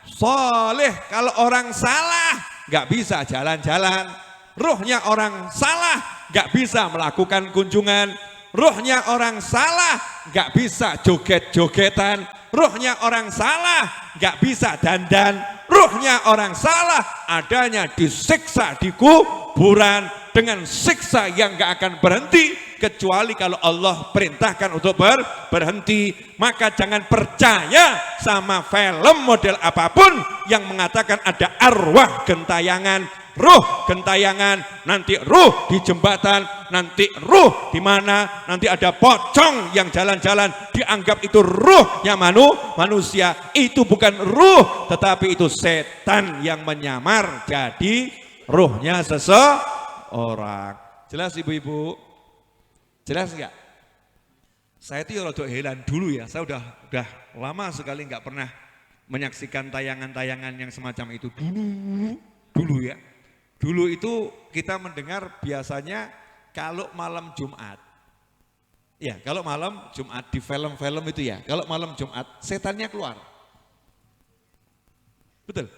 soleh. Kalau orang salah nggak bisa jalan-jalan, ruhnya orang salah nggak bisa melakukan kunjungan, ruhnya orang salah nggak bisa joget-jogetan, ruhnya orang salah nggak bisa dandan, ruhnya orang salah adanya disiksa di kuburan dengan siksa yang nggak akan berhenti kecuali kalau Allah perintahkan untuk berhenti. Maka jangan percaya sama film model apapun yang mengatakan ada arwah gentayangan, ruh gentayangan, nanti ruh di jembatan, nanti ruh di mana, nanti ada pocong yang jalan-jalan, dianggap itu ruhnya manusia. Itu bukan ruh, tetapi itu setan yang menyamar jadi ruhnya seseorang. Jelas ibu-ibu? Jelas enggak? Saya itu rada heran dulu ya, saya udah lama sekali enggak pernah menyaksikan tayangan-tayangan yang semacam itu. Dulu ya. Dulu itu kita mendengar biasanya kalau malam Jumat. Ya, kalau malam Jumat di film-film itu ya, kalau malam Jumat setannya keluar. Betul?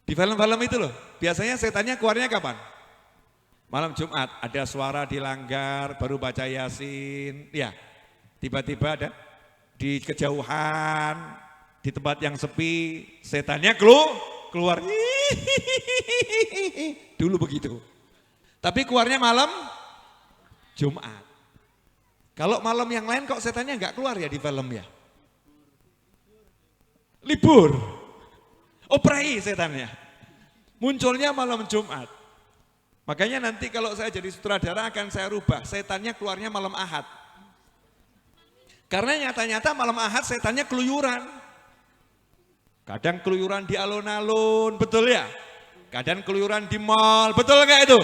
Di film-film itu loh, biasanya setannya keluarnya kapan? Malam Jumat, ada suara di langgar, baru baca Yasin, ya. Tiba-tiba ada di kejauhan, di tempat yang sepi, setannya keluar. Dulu begitu. Tapi keluarnya malam Jumat. Kalau malam yang lain kok setannya enggak keluar ya di film ya? Libur. Operai setannya. Munculnya malam Jumat. Makanya nanti kalau saya jadi sutradara akan saya rubah, setannya keluarnya malam Ahad. Karena nyata-nyata malam Ahad setannya keluyuran. Kadang keluyuran di alun-alun, betul ya? Kadang keluyuran di mall, betul enggak itu?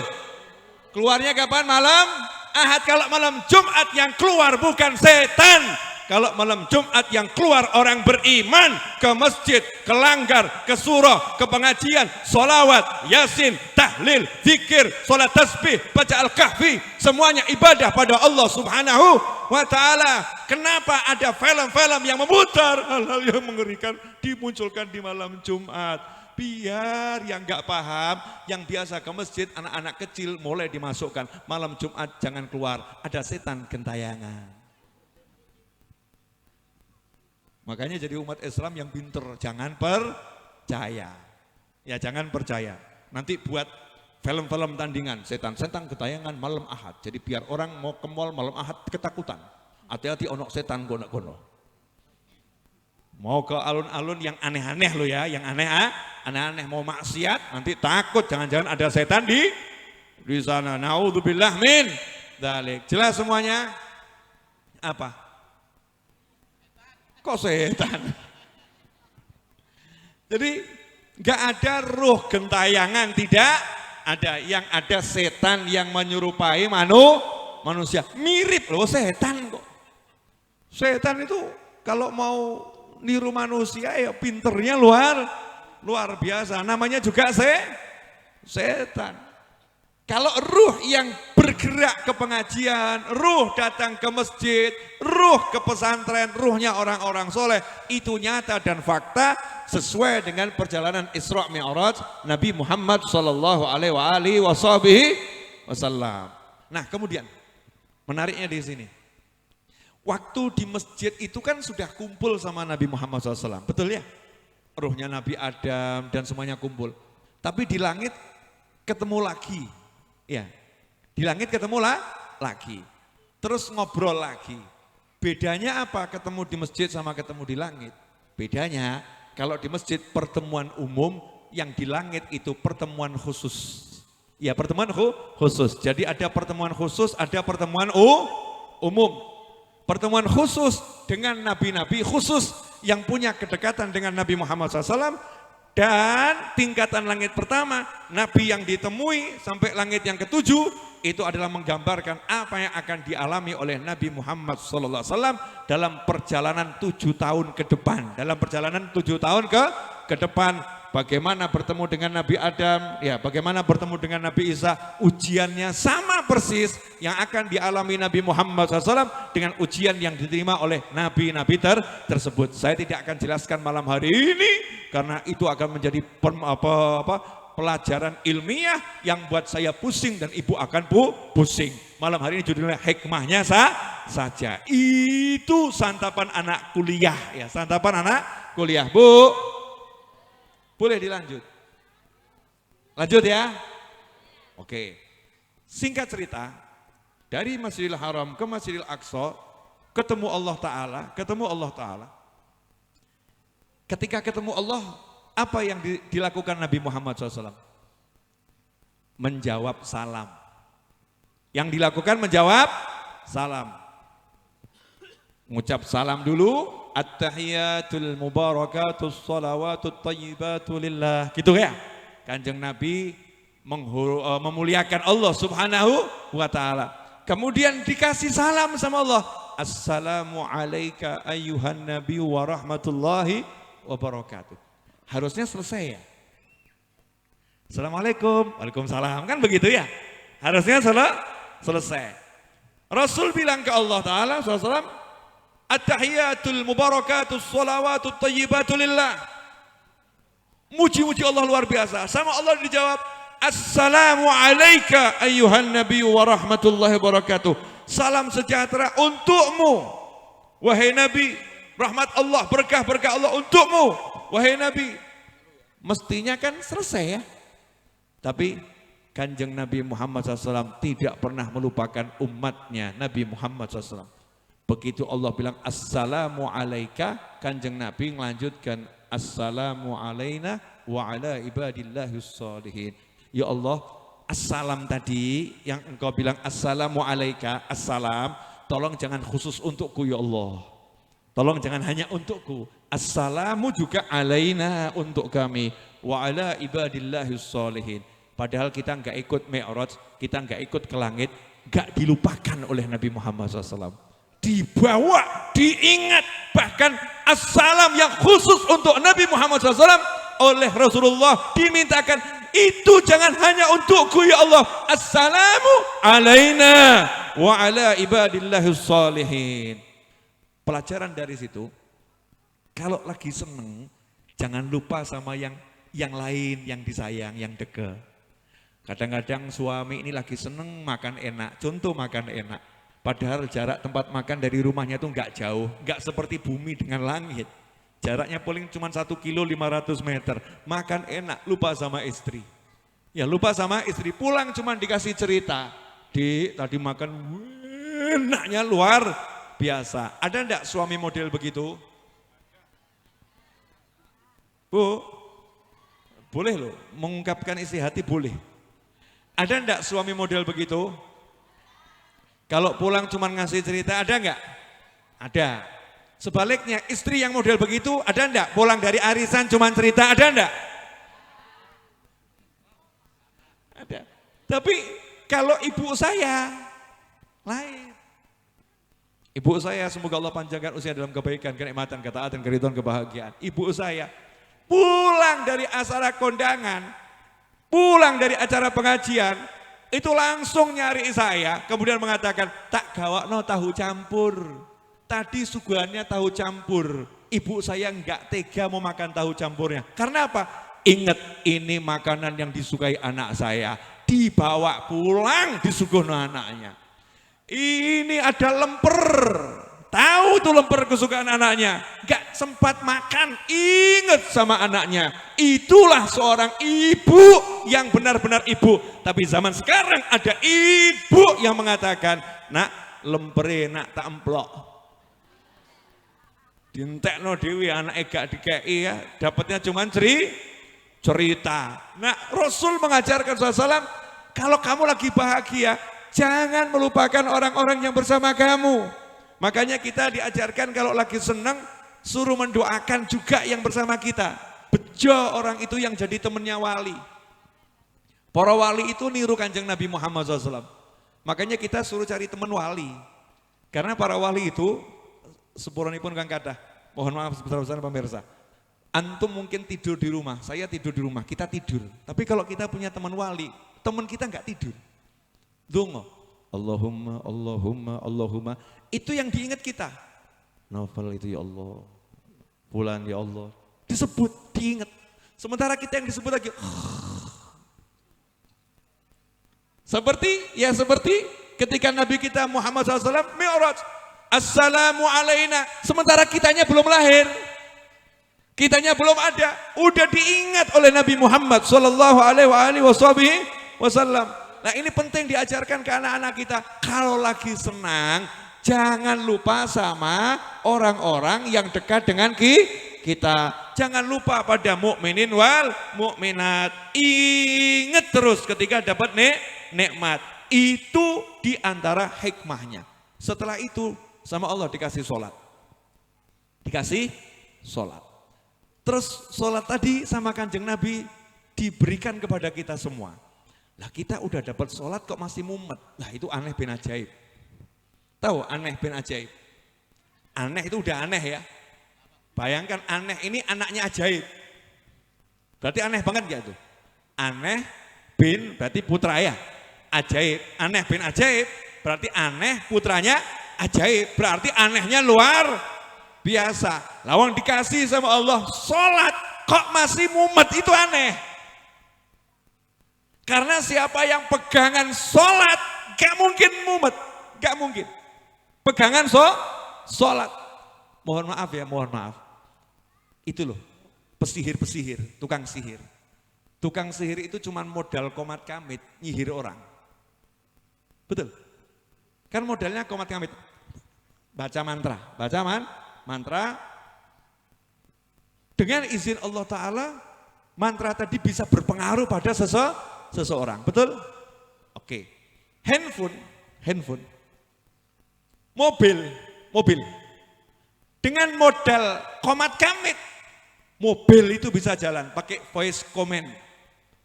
Keluarnya kapan? Malam Ahad. Kalau malam Jumat yang keluar bukan setan. Kalau malam Jumat yang keluar orang beriman ke masjid, ke langgar, ke surah, ke pengajian, solawat, yasin, tahlil, zikir, sholat tasbih, baca al-kahfi, semuanya ibadah pada Allah subhanahu wa ta'ala. Kenapa ada film-film yang memutar hal-hal yang mengerikan dimunculkan di malam Jumat? Biar yang gak paham, yang biasa ke masjid, anak-anak kecil mulai dimasukkan. Malam Jumat jangan keluar, ada setan gentayangan. Makanya jadi umat Islam yang pinter, jangan percaya. Ya jangan percaya. Nanti buat film-film tandingan, setan-setan gentayangan malam Ahad. Jadi biar orang mau ke mall malam Ahad ketakutan. Hati-hati onok setan gono-gono. Mau ke alun-alun yang aneh-aneh lo ya, yang aneh-aneh mau maksiat, nanti takut jangan-jangan ada setan di sana. Naudzubillah min dzalik. Jelas semuanya? Apa? Kok setan? Jadi nggak ada ruh gentayangan, tidak ada. Yang ada setan yang menyerupai manusia. Mirip loh setan kok. Setan itu kalau mau niru manusia ya pinternya luar biasa. Namanya juga setan. Kalau ruh yang bergerak ke pengajian, ruh datang ke masjid, ruh ke pesantren, ruhnya orang-orang soleh, itu nyata dan fakta sesuai dengan perjalanan Isra Mi'raj Nabi Muhammad SAW. Nah kemudian menariknya di sini, waktu di masjid itu kan sudah kumpul sama Nabi Muhammad SAW, betul ya? Ruhnya Nabi Adam dan semuanya kumpul. Tapi di langit ketemu lagi. Ya, di langit ketemu lagi, terus ngobrol lagi. Bedanya apa ketemu di masjid sama ketemu di langit? Bedanya kalau di masjid pertemuan umum, yang di langit itu pertemuan khusus. Ya pertemuan khusus, jadi ada pertemuan khusus, ada pertemuan umum. Pertemuan khusus dengan nabi-nabi khusus yang punya kedekatan dengan Nabi Muhammad SAW. Dan tingkatan langit pertama, Nabi yang ditemui sampai langit yang ketujuh, itu adalah menggambarkan apa yang akan dialami oleh Nabi Muhammad SAW dalam perjalanan 7 tahun ke depan. Dalam perjalanan 7 tahun ke depan, bagaimana bertemu dengan Nabi Adam, ya bagaimana bertemu dengan Nabi Isa, ujiannya sama persis yang akan dialami Nabi Muhammad SAW dengan ujian yang diterima oleh nabi-nabi tersebut. Saya tidak akan jelaskan malam hari ini, karena itu akan menjadi pelajaran ilmiah yang buat saya pusing dan ibu akan pusing. Malam hari ini judulnya hikmahnya saja. Itu santapan anak kuliah ya, santapan anak kuliah. Bu, boleh dilanjut? Lanjut ya? Oke. Singkat cerita, Dari Masjidil Haram ke Masjidil Aqsa, ketemu Allah Ta'ala. Ketika ketemu Allah, apa yang dilakukan Nabi Muhammad SAW? Menjawab salam. Yang dilakukan menjawab salam. Mengucap salam dulu, at-tahiyatul mubarakatus salawatut tayyibatu lillah. Gitu ya. Kanjeng Nabi memuliakan Allah Subhanahu wa Ta'ala. Kemudian dikasih salam sama Allah. Assalamu alayka ayyuhan nabi wa rahmatullahi wa barakatuh. Harusnya selesai ya. Assalamualaikum, waalaikumsalam, kan begitu ya. Harusnya selesai. Rasul bilang ke Allah Ta'ala SAW, at-tahiyatul mubarakatus salawatut tayyibatu lillah. Muji-muji Allah luar biasa. Sama Allah dijawab, Assalamu alayka ayyuhan nabi wa rahmatullahi wa barakatuh. Salam sejahtera untukmu, wahai Nabi. Rahmat Allah, berkah-berkah Allah untukmu, wahai Nabi. Mestinya kan selesai ya. Tapi Kanjeng Nabi Muhammad SAW tidak pernah melupakan umatnya Nabi Muhammad SAW. Begitu Allah bilang Assalamu alayka, Kanjeng Nabi melanjutkan Assalamu alayna wa ala ibadillahis shalihin. Ya Allah, assalam tadi yang engkau bilang assalamu alayka, assalam, tolong jangan khusus untukku ya Allah. Tolong jangan hanya untukku. Assalamu juga alaina untuk kami wa ala ibadillahis shalihin. Padahal kita enggak ikut Mi'raj, kita enggak ikut ke langit, enggak dilupakan oleh Nabi Muhammad SAW. Dibawa, diingat, bahkan assalam yang khusus untuk Nabi Muhammad SAW oleh Rasulullah dimintakan. Itu jangan hanya untukku ya Allah. Assalamu alaina wa ala ibadillahis shalihin. Pelajaran dari situ, kalau lagi seneng, jangan lupa sama yang lain, yang disayang, yang dekat. Kadang-kadang suami ini lagi seneng makan enak, contoh makan enak. Padahal jarak tempat makan dari rumahnya itu enggak jauh, enggak seperti bumi dengan langit. Jaraknya paling cuma 1 kilo 500 meter. Makan enak, lupa sama istri. Ya lupa sama istri, pulang cuma dikasih cerita. Tadi makan enaknya luar biasa. Ada enggak suami model begitu? Bu, boleh loh, mengungkapkan isi hati boleh. Ada enggak suami model begitu? Kalau pulang cuma ngasih cerita, ada enggak? Ada. Sebaliknya istri yang model begitu ada enggak? Pulang dari arisan cuma cerita, ada enggak? Ada. Tapi kalau ibu saya lain. Ibu saya semoga Allah panjangkan usia dalam kebaikan, kenikmatan, ketaatan, keridhaan, kebahagiaan. Ibu saya pulang dari acara kondangan, pulang dari acara pengajian, itu langsung nyari saya, kemudian mengatakan, tak gawakno tahu campur. Tadi suguhannya tahu campur, ibu saya enggak tega mau makan tahu campurnya. Karena apa? Ingat ini makanan yang disukai anak saya, dibawa pulang disuguhno anaknya. Ini ada lemper, tahu tuh lemper kesukaan anaknya, enggak sempat makan, ingat sama anaknya. Itulah seorang ibu yang benar-benar ibu. Tapi zaman sekarang ada ibu yang mengatakan, nak lempere nak tak emplok. Dintekno dewi anak gak dikei ya, dapatnya cuma cerita. Nah Rasul mengajarkan SAW, kalau kamu lagi bahagia, jangan melupakan orang-orang yang bersama kamu. Makanya kita diajarkan kalau lagi senang, suruh mendoakan juga yang bersama kita. Bejo orang itu yang jadi temannya wali. Para wali itu niru Kanjeng Nabi Muhammad SAW. Makanya kita suruh cari teman wali. Karena para wali itu, sepuranipun Kang Kadah, mohon maaf sebesar-besarnya pemirsa. Antum mungkin tidur di rumah, saya tidur di rumah, kita tidur. Tapi kalau kita punya teman wali, teman kita enggak tidur. Dongo, Allahumma, Allahumma, Allahumma. Itu yang diingat kita. Novel itu ya Allah, bulan ya Allah. Disebut, diingat. Sementara kita yang disebut lagi. Seperti ketika Nabi kita Muhammad SAW Mi'raj. Assalamu alaina, sementara kitanya belum lahir, kitanya belum ada, udah diingat oleh Nabi Muhammad sallallahu alaihi wasallam. Nah ini penting diajarkan ke anak-anak kita. Kalau lagi senang, jangan lupa sama orang-orang yang dekat dengan kita. Jangan lupa pada mukminin wal mukminat. Ingat terus ketika dapat nikmat. Itu diantara hikmahnya. Setelah itu sama Allah dikasih sholat. Dikasih sholat. Terus sholat tadi sama Kanjeng Nabi diberikan kepada kita semua. Lah kita udah dapat sholat kok masih mumet. Lah itu aneh bin ajaib. Tahu aneh bin ajaib? Aneh itu udah aneh ya. Bayangkan aneh ini anaknya ajaib. Berarti aneh banget gak tuh? Aneh bin berarti putra ya. Ajaib. Aneh bin ajaib berarti aneh putranya ajaib. Berarti anehnya luar biasa. Lawang dikasih sama Allah sholat kok masih mumet, itu aneh. Karena siapa yang pegangan sholat gak mungkin mumet. Gak mungkin. Pegangan sholat. Mohon maaf ya, mohon maaf. Itu loh, pesihir-pesihir, tukang sihir. Tukang sihir itu cuma modal komat kamit, nyihir orang. Betul? Kan modalnya komat kamit. Baca mantra, mantra. Dengan izin Allah Ta'ala, mantra tadi bisa berpengaruh pada seseorang. Betul? Oke. Handphone. Mobil. Dengan modal komat kamit, mobil itu bisa jalan pakai voice command.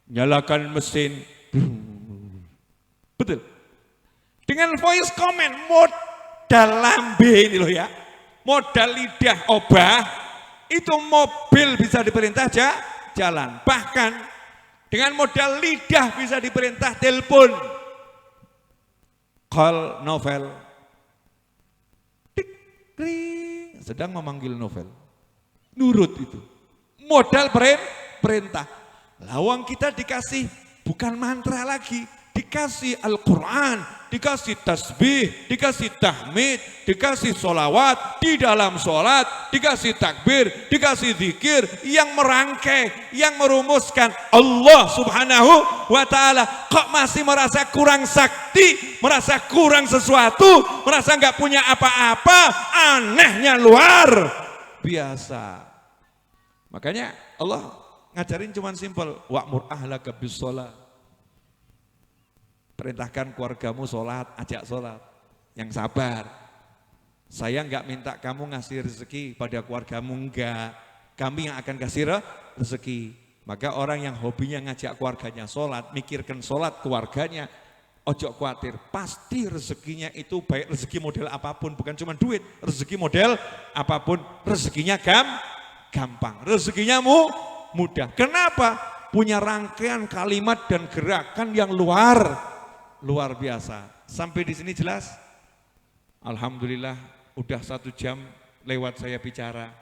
Nyalakan mesin. Betul. Dengan voice command, modal lambe ini loh ya. Modal lidah obah, itu mobil bisa diperintah jalan. Bahkan dengan modal lidah bisa diperintah telepon. Call novel. Sedang memanggil novel. Nurut itu. Modal perintah. Lawang kita dikasih bukan mantra lagi. Dikasih Al-Quran, dikasih tasbih, dikasih tahmid, dikasih sholawat, di dalam sholat, dikasih takbir, dikasih zikir, yang merangkai, yang merumuskan Allah Subhanahu wa ta'ala. Kok masih merasa kurang sakti, merasa kurang sesuatu, merasa nggak punya apa-apa, anehnya luar biasa. Makanya Allah ngajarin cuman simpel, wa'mur ahlaka bis sholat. Perintahkan keluargamu sholat, ajak sholat. Yang sabar. Saya enggak minta kamu ngasih rezeki pada keluargamu, enggak. Kami yang akan kasih rezeki. Maka orang yang hobinya ngajak keluarganya sholat, mikirkan sholat keluarganya, ojo khawatir. Pasti rezekinya itu baik rezeki model apapun, bukan cuma duit. Rezeki model apapun, rezekinya gampang. Rezekinya mudah. Kenapa? Punya rangkaian kalimat dan gerakan yang luar biasa. Sampai di sini jelas? Alhamdulillah udah 1 jam lewat saya bicara.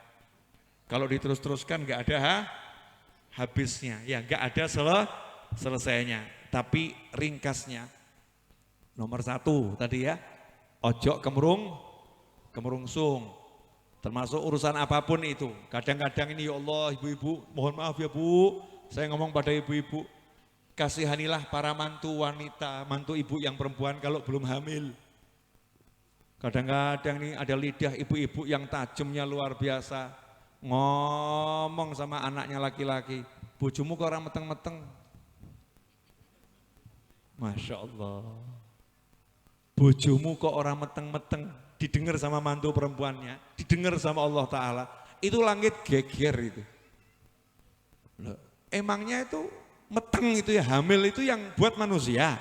Kalau diterus-teruskan nggak ada habisnya, ya nggak ada selesainya. Tapi ringkasnya, nomor 1 tadi ya, ojo kemerungsung. Termasuk urusan apapun itu. Kadang-kadang ini ya Allah ibu-ibu, mohon maaf ya Bu, saya ngomong pada ibu-ibu. Kasihanilah para mantu wanita, mantu ibu yang perempuan kalau belum hamil. Kadang-kadang nih ada lidah ibu-ibu yang tajamnya luar biasa. Ngomong sama anaknya laki-laki, bojomu kok orang meteng-meteng. Masya Allah. Bojomu kok orang meteng-meteng, didengar sama mantu perempuannya, didengar sama Allah Ta'ala. Itu langit geger itu. Loh, emangnya itu meteng itu ya, hamil itu yang buat manusia.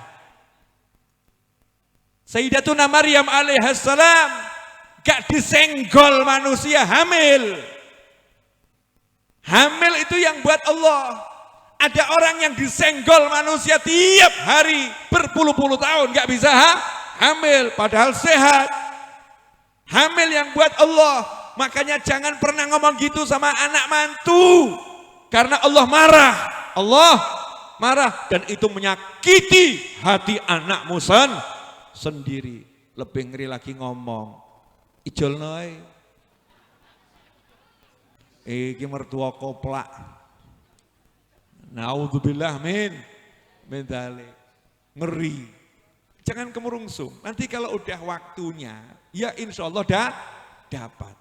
Sayyidatuna Maryam alaihissalam gak disenggol manusia hamil. Hamil itu yang buat Allah. Ada orang yang disenggol manusia tiap hari berpuluh-puluh tahun gak bisa hamil padahal sehat. Hamil yang buat Allah. Makanya jangan pernah ngomong gitu sama anak mantu. Karena Allah marah. Allah marah dan itu menyakiti hati anakmu sendiri. Lebih ngeri lagi ngomong, ijol noy, iki mertua koplak. Naudzubillah min dzalik. ngeri. Jangan kemerungsung. Nanti kalau udah waktunya, ya insya Allah dapat.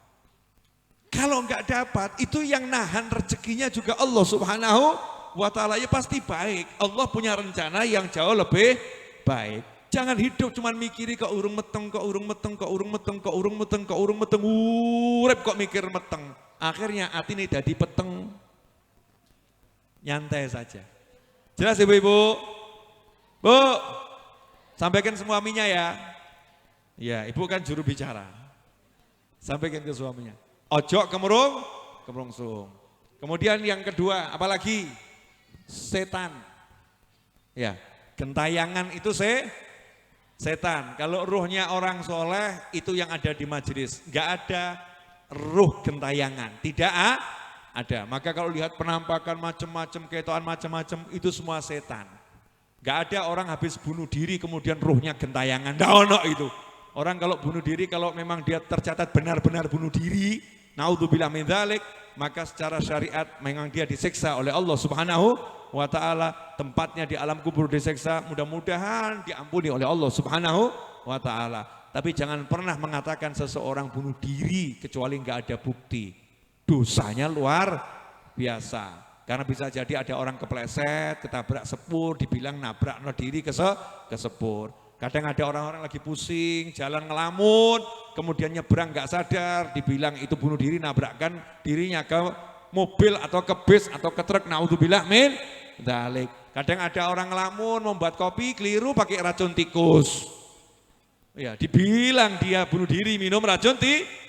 Kalau enggak dapat, itu yang nahan rezekinya juga Allah Subhanahu wa ta'ala, ya pasti baik. Allah punya rencana yang jauh lebih baik. Jangan hidup cuman mikiri kok urung meteng, urip kok mikir meteng. Akhirnya hati ini jadi peteng. Nyantai saja. Jelas ibu-ibu? Bu, sampaikan suaminya ya. Ya, ibu kan juru bicara. Sampaikan ke suaminya. Ojo kemerungsung. Kemudian yang kedua, apalagi? Setan. Ya, gentayangan itu setan. Kalau ruhnya orang soleh itu yang ada di majelis. Enggak ada ruh gentayangan, tidak ada. Maka kalau lihat penampakan macam-macam, ketoan macam-macam, itu semua setan. Enggak ada orang habis bunuh diri kemudian ruhnya gentayangan. Enggak ono itu. Orang kalau bunuh diri, kalau memang dia tercatat benar-benar bunuh diri, naudzubillah min dzalik, maka secara syariat memang dia disiksa oleh Allah Subhanahu wa ta'ala, tempatnya di alam kubur disiksa, mudah-mudahan diampuni oleh Allah Subhanahu wa ta'ala. Tapi jangan pernah mengatakan seseorang bunuh diri kecuali enggak ada bukti. Dosanya luar biasa. Karena bisa jadi ada orang kepleset, ketabrak sepur, dibilang nabrak diri ke sepur. Kadang ada orang-orang lagi pusing, jalan ngelamun, kemudian nyebrang enggak sadar, dibilang itu bunuh diri, nabrakkan dirinya ke mobil atau ke bis atau ke truk, naudzubillah min dzalik. Kadang ada orang ngelamun membuat kopi keliru pakai racun tikus. Ya, dibilang dia bunuh diri minum racun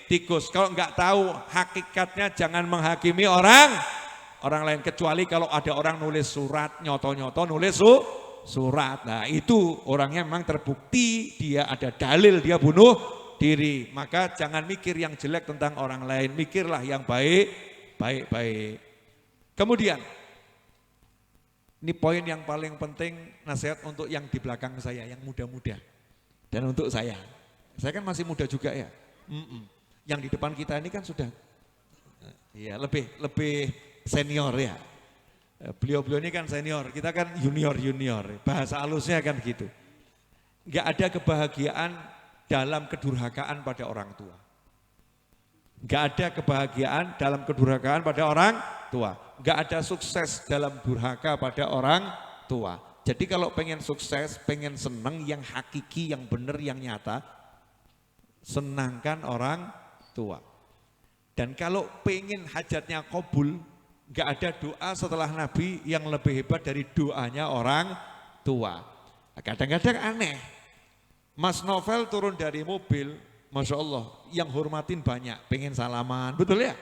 tikus. Kalau enggak tahu hakikatnya jangan menghakimi orang lain, kecuali kalau ada orang nulis surat, nyoto-nyoto nulis surat. Nah, itu orangnya memang terbukti dia ada dalil dia bunuh diri. Maka jangan mikir yang jelek tentang orang lain, mikirlah yang baik. Kemudian, ini poin yang paling penting, nasihat untuk yang di belakang saya, yang muda-muda. Dan untuk saya kan masih muda juga ya. Yang di depan kita ini kan sudah ya lebih senior ya. Beliau-beliau ini kan senior, kita kan junior. Bahasa halusnya kan gitu. Enggak ada kebahagiaan dalam kedurhakaan pada orang tua. Enggak ada kebahagiaan dalam kedurhakaan pada orang tua. Enggak ada sukses dalam durhaka pada orang tua. Jadi kalau pengen sukses, pengen senang yang hakiki, yang benar, yang nyata, senangkan orang tua. Dan kalau pengen hajatnya kabul, enggak ada doa setelah Nabi yang lebih hebat dari doanya orang tua. Kadang-kadang aneh, Mas Novel turun dari mobil, Masya Allah, yang hormatin banyak, pengen salaman, betul ya?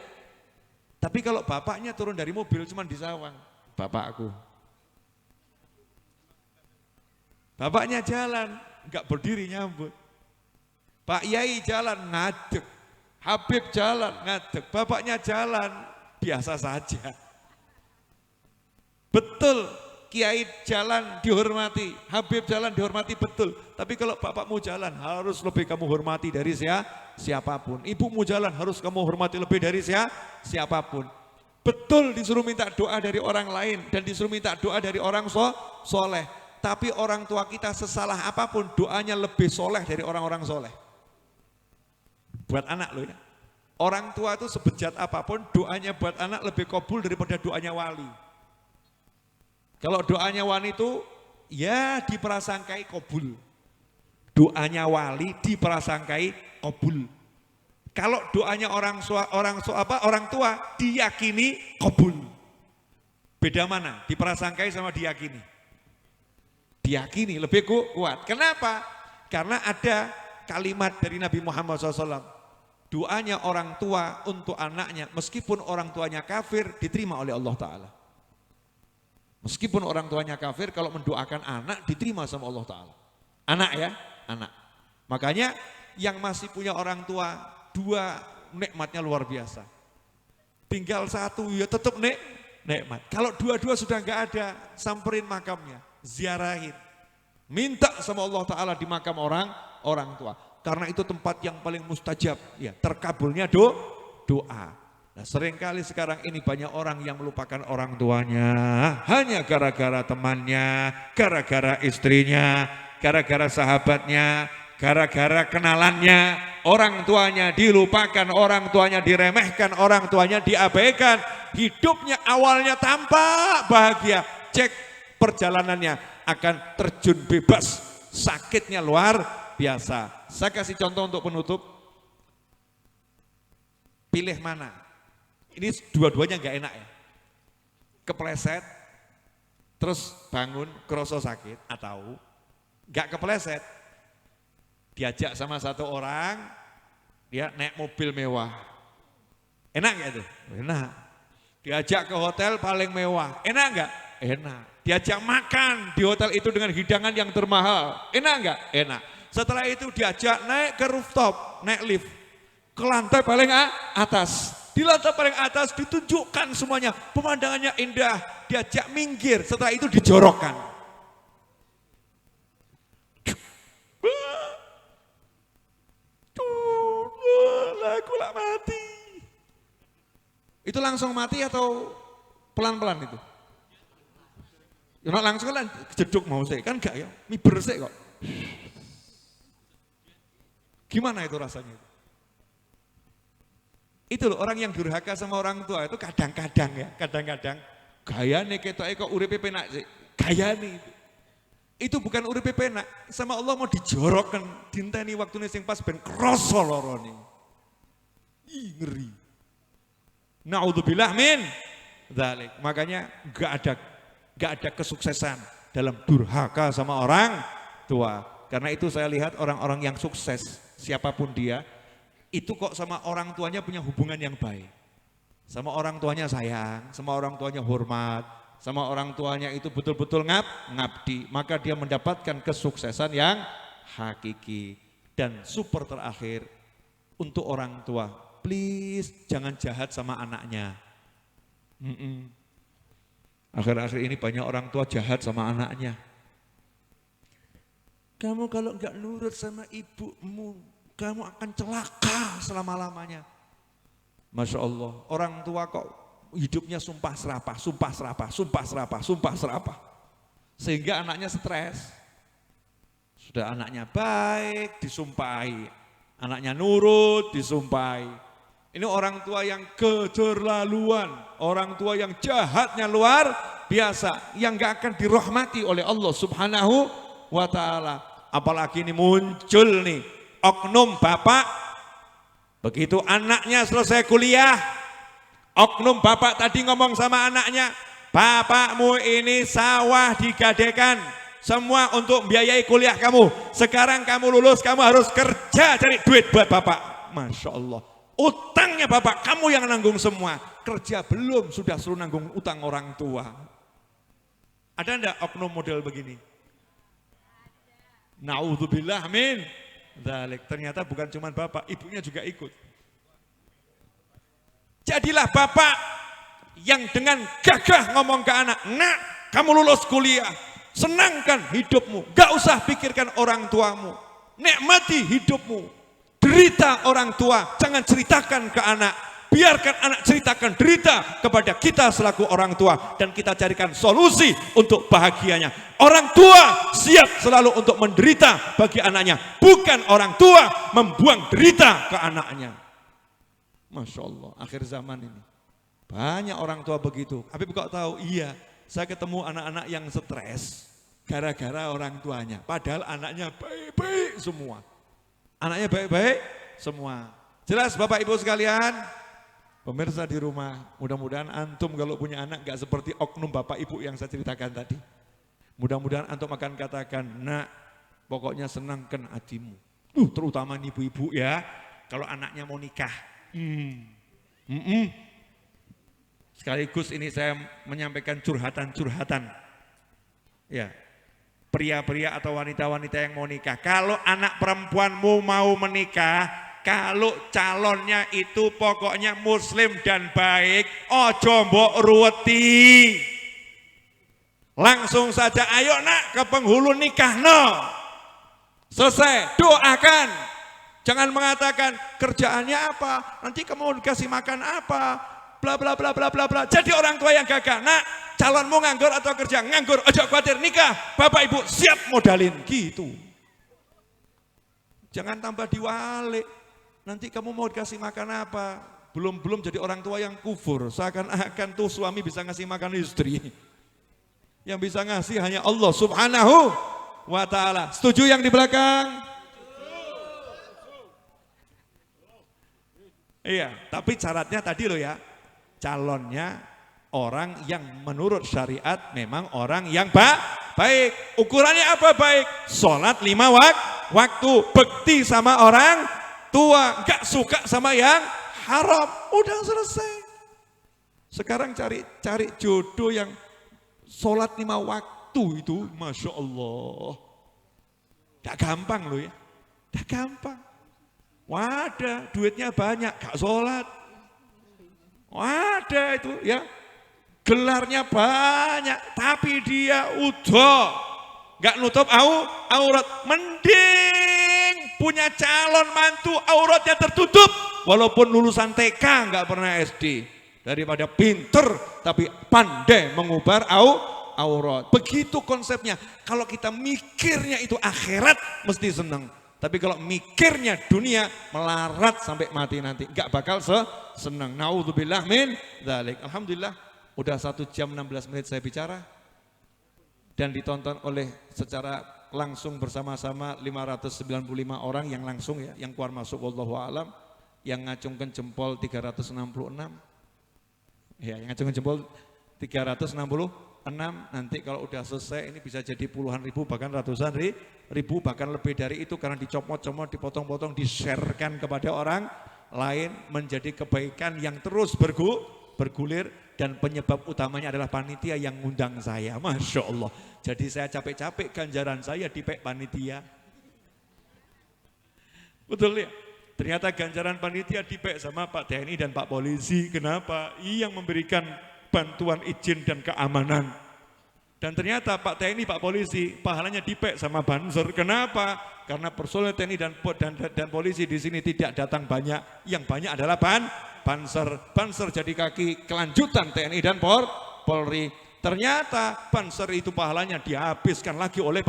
Tapi kalau bapaknya turun dari mobil cuma disawang, bapakku. Bapaknya jalan, enggak berdiri nyambut. Pak Yai jalan ngadeg, Habib jalan ngadeg, bapaknya jalan biasa saja. Betul, Kiai jalan dihormati, Habib jalan dihormati, betul. Tapi kalau bapakmu jalan harus lebih kamu hormati dari siapapun. Ibumu jalan harus kamu hormati lebih dari siapapun. Betul, disuruh minta doa dari orang lain dan disuruh minta doa dari orang soleh. Tapi orang tua kita sesalah apapun doanya lebih soleh dari orang-orang soleh. Buat anak loh ya. Orang tua itu sebejat apapun doanya buat anak lebih kabul daripada doanya wali. Kalau doanya wali itu ya diprasangkai kabul. Doanya wali diprasangkai kabul. Kalau doanya orang tua diyakini kabul. Beda mana? Diprasangkai sama diyakini. Diyakini lebih kuat. Kenapa? Karena ada kalimat dari Nabi Muhammad SAW. Doanya orang tua untuk anaknya, meskipun orang tuanya kafir, diterima oleh Allah Ta'ala. Meskipun orang tuanya kafir, kalau mendoakan anak, diterima sama Allah Ta'ala. Anak ya, anak. Makanya yang masih punya orang tua, dua nikmatnya luar biasa. Tinggal satu, ya tetap nikmat. Kalau dua-dua sudah enggak ada, samperin makamnya, ziarahin. Minta sama Allah Ta'ala di makam orang tua. Karena itu tempat yang paling mustajab, ya, terkabulnya doa. Nah, seringkali sekarang ini banyak orang yang melupakan orang tuanya hanya gara-gara temannya, gara-gara istrinya, gara-gara sahabatnya, gara-gara kenalannya. Orang tuanya dilupakan, orang tuanya diremehkan, orang tuanya diabaikan. Hidupnya awalnya tampak bahagia, cek perjalanannya akan terjun bebas, sakitnya luar biasa. Saya kasih contoh untuk penutup. Pilih mana? Ini dua-duanya nggak enak ya. Kepleset, terus bangun kerasa sakit, atau nggak kepleset, diajak sama satu orang, dia naik mobil mewah. Enak nggak itu? Enak. Diajak ke hotel paling mewah, enak nggak? Enak. Diajak makan di hotel itu dengan hidangan yang termahal, enak nggak? Enak. Setelah itu diajak naik ke rooftop, naik lift, ke lantai paling atas. Di lantai paling atas ditunjukkan semuanya, pemandangannya indah, diajak minggir, setelah itu dijorokkan. Aku lah mati. Itu langsung mati atau pelan-pelan itu? Ya langsung kan jeduk mau sih, kan enggak ya, miber sih kok. Gimana itu rasanya? Itu loh orang yang durhaka sama orang tua itu kadang-kadang ya, kadang-kadang gayane ketoke kok uripe penak sih, gayane itu. Itu bukan uripe penak, sama Allah mau dijorokkan, dinteni waktune sing pas ben krasa lorone. Ih ngeri. Naudzubillah min dzalik. Makanya enggak ada kesuksesan dalam durhaka sama orang tua. Karena itu saya lihat orang-orang yang sukses, siapapun dia, itu kok sama orang tuanya punya hubungan yang baik. Sama orang tuanya sayang, sama orang tuanya hormat, sama orang tuanya itu betul-betul ngabdi. Maka dia mendapatkan kesuksesan yang hakiki. Dan super terakhir, untuk orang tua, please jangan jahat sama anaknya. Akhir-akhir ini banyak orang tua jahat sama anaknya. Kamu kalau enggak nurut sama ibumu, kamu akan celaka selama-lamanya. Masya Allah, orang tua kok hidupnya sumpah serapah, sumpah serapah, sumpah serapah, sumpah serapah. Sehingga anaknya stres. Sudah anaknya baik, disumpahi. Anaknya nurut, disumpahi. Ini orang tua yang keterlaluan, orang tua yang jahatnya luar biasa, yang gak akan dirahmati oleh Allah Subhanahu wa ta'ala. Apalagi ini muncul nih oknum bapak, begitu anaknya selesai kuliah, oknum bapak tadi ngomong sama anaknya, bapakmu ini sawah digadekan semua untuk biayai kuliah kamu, sekarang kamu lulus kamu harus kerja cari duit buat bapak. Masya Allah, utangnya bapak kamu yang nanggung semua, kerja belum sudah suruh nanggung utang orang tua. Ada enggak oknum model begini? Naudzubillah min dzalik. Ternyata bukan cuma bapak, ibunya juga ikut. Jadilah bapak yang dengan gagah ngomong ke anak, nak kamu lulus kuliah, senangkan hidupmu, gak usah pikirkan orang tuamu, nikmati hidupmu. Derita orang tua jangan ceritakan ke anak, biarkan anak ceritakan derita kepada kita selaku orang tua, dan kita carikan solusi untuk bahagianya. Orang tua siap selalu untuk menderita bagi anaknya, bukan orang tua membuang derita ke anaknya. Masya Allah, akhir zaman ini banyak orang tua begitu. Habib kok tahu? Iya, saya ketemu anak-anak yang stres gara-gara orang tuanya, padahal anaknya baik-baik semua. Anaknya baik-baik semua. Jelas Bapak Ibu sekalian? Pemirsa di rumah, mudah-mudahan antum kalau punya anak gak seperti oknum bapak ibu yang saya ceritakan tadi. Mudah-mudahan antum akan katakan, nak pokoknya senangkan hatimu. Terutama ibu-ibu ya, kalau anaknya mau nikah. Sekaligus ini saya menyampaikan curhatan-curhatan. Ya, pria-pria atau wanita-wanita yang mau nikah. Kalau anak perempuanmu mau menikah, kalau calonnya itu pokoknya muslim dan baik, ojo mbok ruweti. Langsung saja ayo nak ke penghulu nikah no. Selesai, doakan. Jangan mengatakan kerjaannya apa, nanti kamu mau dikasih makan apa, bla bla bla bla bla bla. Jadi orang tua yang gagah. Nak, calonmu nganggur atau kerja? Nganggur, ojo khawatir, nikah. Bapak ibu siap modalin, gitu. Jangan tambah diwalik. Nanti kamu mau dikasih makan apa? Belum jadi orang tua yang kufur. Seakan-akan tuh suami bisa ngasih makan istri. Yang bisa ngasih hanya Allah Subhanahu wa ta'ala. Setuju yang di belakang? Iya, tapi syaratnya tadi loh ya. Calonnya orang yang menurut syariat memang orang yang baik. Ukurannya apa baik? Sholat 5 waktu, bekti sama orang tua, gak suka sama yang haram, udah selesai. Sekarang cari jodoh yang sholat 5 waktu itu, Masya Allah. Gak gampang loh ya, gak gampang. Wadah, duitnya banyak, gak sholat. Wadah itu ya, gelarnya banyak, tapi dia udah gak nutup aurat. Mending punya calon mantu auratnya tertutup, walaupun lulusan TK gak pernah SD, daripada pinter tapi pandai mengubar aurat. Begitu konsepnya. Kalau kita mikirnya itu akhirat mesti senang. Tapi kalau mikirnya dunia melarat sampai mati nanti, gak bakal senang. Naudzubillah min dzalik. Alhamdulillah udah 1 jam 16 menit saya bicara dan ditonton oleh secara langsung bersama-sama 595 orang yang langsung ya, yang keluar masuk wallahu alam, yang ngacungkan jempol 366. Ya, yang ngacungkan jempol 366. Nanti kalau udah selesai ini bisa jadi puluhan ribu, bahkan ratusan ribu, bahkan lebih dari itu, karena dicomot-comot, dipotong-potong, di-sharekan kepada orang lain, menjadi kebaikan yang terus bergulir. Dan penyebab utamanya adalah panitia yang ngundang saya, Masya Allah. Jadi saya capek-capek ganjaran saya dipek panitia. Betul ya? Ternyata ganjaran panitia dipek sama Pak TNI dan Pak Polisi. Kenapa? Yang memberikan bantuan izin dan keamanan. Dan ternyata Pak TNI, Pak Polisi, pahalanya dipek sama Banser. Kenapa? Karena personel TNI dan Polisi di sini tidak datang banyak. Yang banyak adalah Banser jadi kaki kelanjutan TNI dan Polri. Ternyata Banser itu pahalanya dihabiskan lagi oleh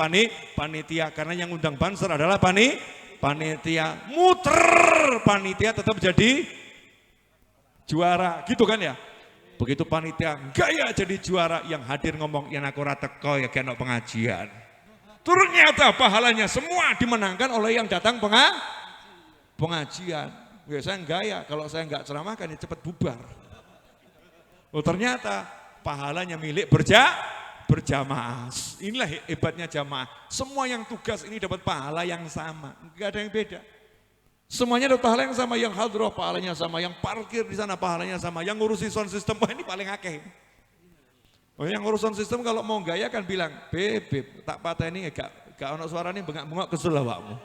panitia. Karena yang undang Banser adalah panitia. Muter, panitia tetap jadi juara. Gitu kan ya? Begitu panitia gaya jadi juara, yang hadir ngomong, yang aku rateko ya kena pengajian. Ternyata pahalanya semua dimenangkan oleh yang datang pengajian. Ya saya gaya, kalau saya nggak ceramahkan ya cepat bubar. Oh ternyata pahalanya milik berjamaah. Inilah hebatnya jamaah. Semua yang tugas ini dapat pahala yang sama, nggak ada yang beda. Semuanya dapat pahala yang sama, yang hadroh pahalanya sama, yang parkir di sana pahalanya sama, yang ngurusi sound system, wah ini paling akeh. Oh yang ngurusin sistem kalau mau gaya kan bilang, beb, tak pateni gak ono suaranya bengak-bengok kesel awakmu.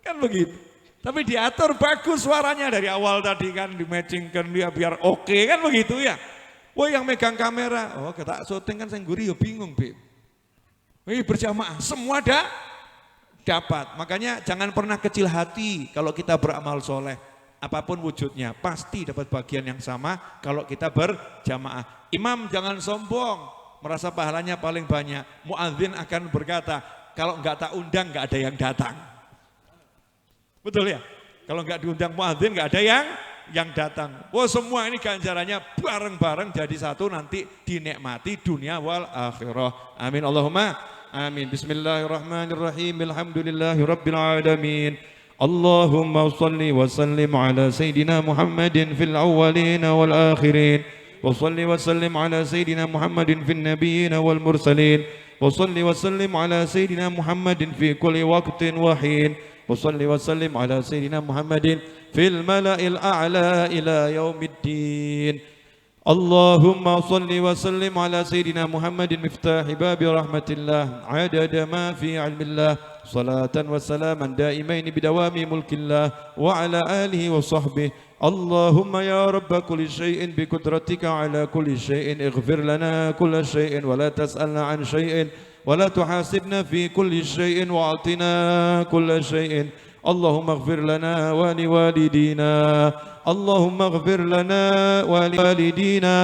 Kan begitu. Tapi diatur bagus suaranya dari awal tadi kan, di-matchingkan dia biar oke, kan begitu ya. Wah yang megang kamera, oh kita syuting kan saya gurih ya bingung beb. Wih berjamaah, semua dapat. Makanya jangan pernah kecil hati kalau kita beramal soleh. Apapun wujudnya, pasti dapat bagian yang sama kalau kita berjamaah. Imam jangan sombong, merasa pahalanya paling banyak. Muadzin akan berkata, kalau enggak tak undang enggak ada yang datang. Betul ya? Kalau enggak diundang muadzin enggak ada yang datang. Wah semua ini ganjarannya bareng-bareng jadi satu, nanti dinikmati dunia wal akhirah. Amin Allahumma amin. Bismillahirrahmanirrahim. Alhamdulillahirabbil alamin. Allahumma salli wa sallim ala sayyidina Muhammadin fil awwalin wal akhirin. Wa salli wa sallim ala sayyidina Muhammadin fil nabiyyin wal mursalin. Wa salli wa sallim ala sayyidina Muhammadin fi kulli waqtin wa hin. Wa salli wa sallim ala sayyidina Muhammadin fil mala'il a'la ila yaumiddin. Allahumma salli wa sallim ala sayyidina Muhammadin miftahi babi rahmatillah adada ma fi ilmillah. Salatan wa salaman daimaini bidawami mulkillah wa ala alihi wa sahbihi. Allahumma ya rabba kulli syai'in bi qudratika ala kulli syai'in ighfir lana kulla syai'in wa la tas'alna an syai'in wa la tuhasibna fi kulli syai'in wa atina kulla syai'in. اللهم اغفر لنا ولوالدينا اللهم اغفر لنا ولوالدينا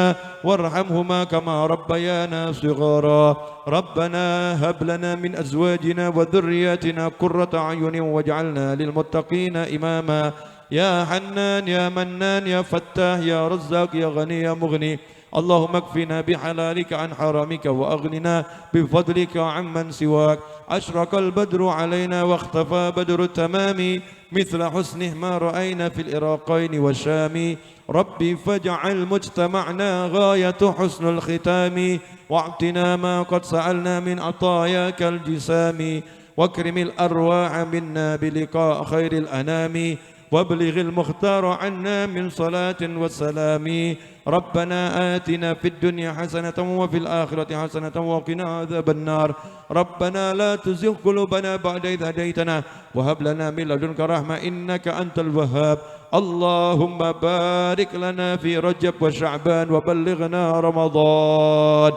وارحمهما كما ربيانا صغارا ربنا هب لنا من أزواجنا وذرياتنا قرة أعين واجعلنا للمتقين إماما يا حنان يا منان يا فتاح يا رزاق يا غني يا مغني اللهم اكفنا بحلالك عن حرامك وأغننا بفضلك عمن سواك أشرق البدر علينا واختفى بدر التمام مثل حسنه ما رأينا في العراقين والشام ربي فاجعل مجتمعنا غاية حسن الختام واعطنا ما قد سألنا من عطاياك الجسام واكرم الأرواح منا بلقاء خير الأنام وابلغ المختار عنا من صلاة وسلام ربنا آتنا في الدنيا حسنة وفي الآخرة حسنة وقنا عذاب النار ربنا لا تزغ قلوبنا بعد إذ هديتنا وهب لنا من لدنك رحمة إنك أنت الوهاب اللهم بارك لنا في رجب وشعبان وبلغنا رمضان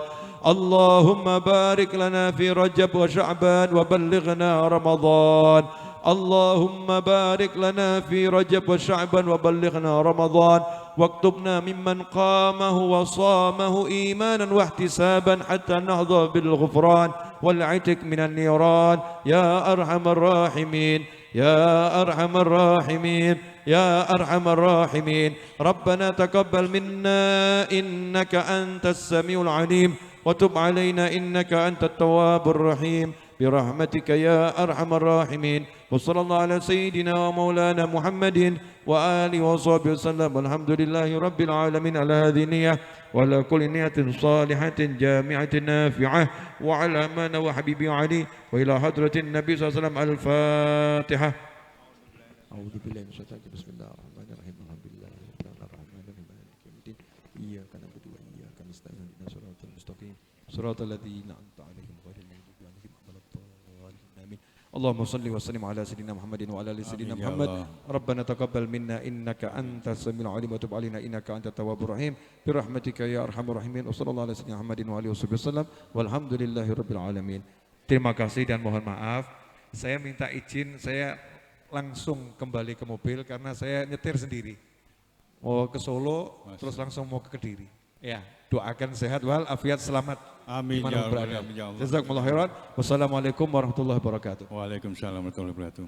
اللهم بارك لنا في رجب وشعبان وبلغنا رمضان اللهم بارك لنا في رجب وشعبان وبلغنا رمضان واكتبنا ممن قامه وصامه إيمانا واحتسابا حتى نحظى بالغفران والعتق من النيران يا أرحم الراحمين يا أرحم الراحمين يا أرحم الراحمين ربنا تقبل منا إنك أنت السميع العليم وتب علينا إنك أنت التواب الرحيم برحمتك يا أرحم الراحمين وصلى الله على سيدنا ومولانا محمد وآله وصحبه وسلم والحمد لله رب العالمين على هذه النية وعلى كل نية صالحة جامعة نافعة وعلى ما نوى حبيبي علي وإلى حضرة النبي صلى الله عليه وسلم الفاتحة أعوذ بالله من الشيطان الرجيم بسم الله الرحمن الرحيم الحمد لله الرحمن الرحيم مالك يوم الدين إياك نعبد وإياك نستعين اهدنا الصراط المستقيم صراط الذين أنعمت عليهم غير المغضوب عليهم ولا الضالين آمين اللهم صل وسلم على سيدنا محمد وعلى آل سيدنا محمد ربنا تقبل منا إنك أنت السميع العليم وتب علينا إنك أنت التواب الرحيم برحمتك يا أرحم الراحمين وصلى الله على سيدنا محمد وعلى آله وسلم والحمد لله رب العالمين. Terima kasih dan mohon maaf, saya minta izin saya langsung kembali ke mobil karena saya nyetir sendiri. Mau ke Solo, terus langsung mau ke Kediri. Ya, doakan sehat wal afiat selamat. Amin ya rabbal alamin. Jazakumullah khairan. Wassalamualaikum warahmatullahi wabarakatuh. Waalaikumsalam warahmatullahi wabarakatuh.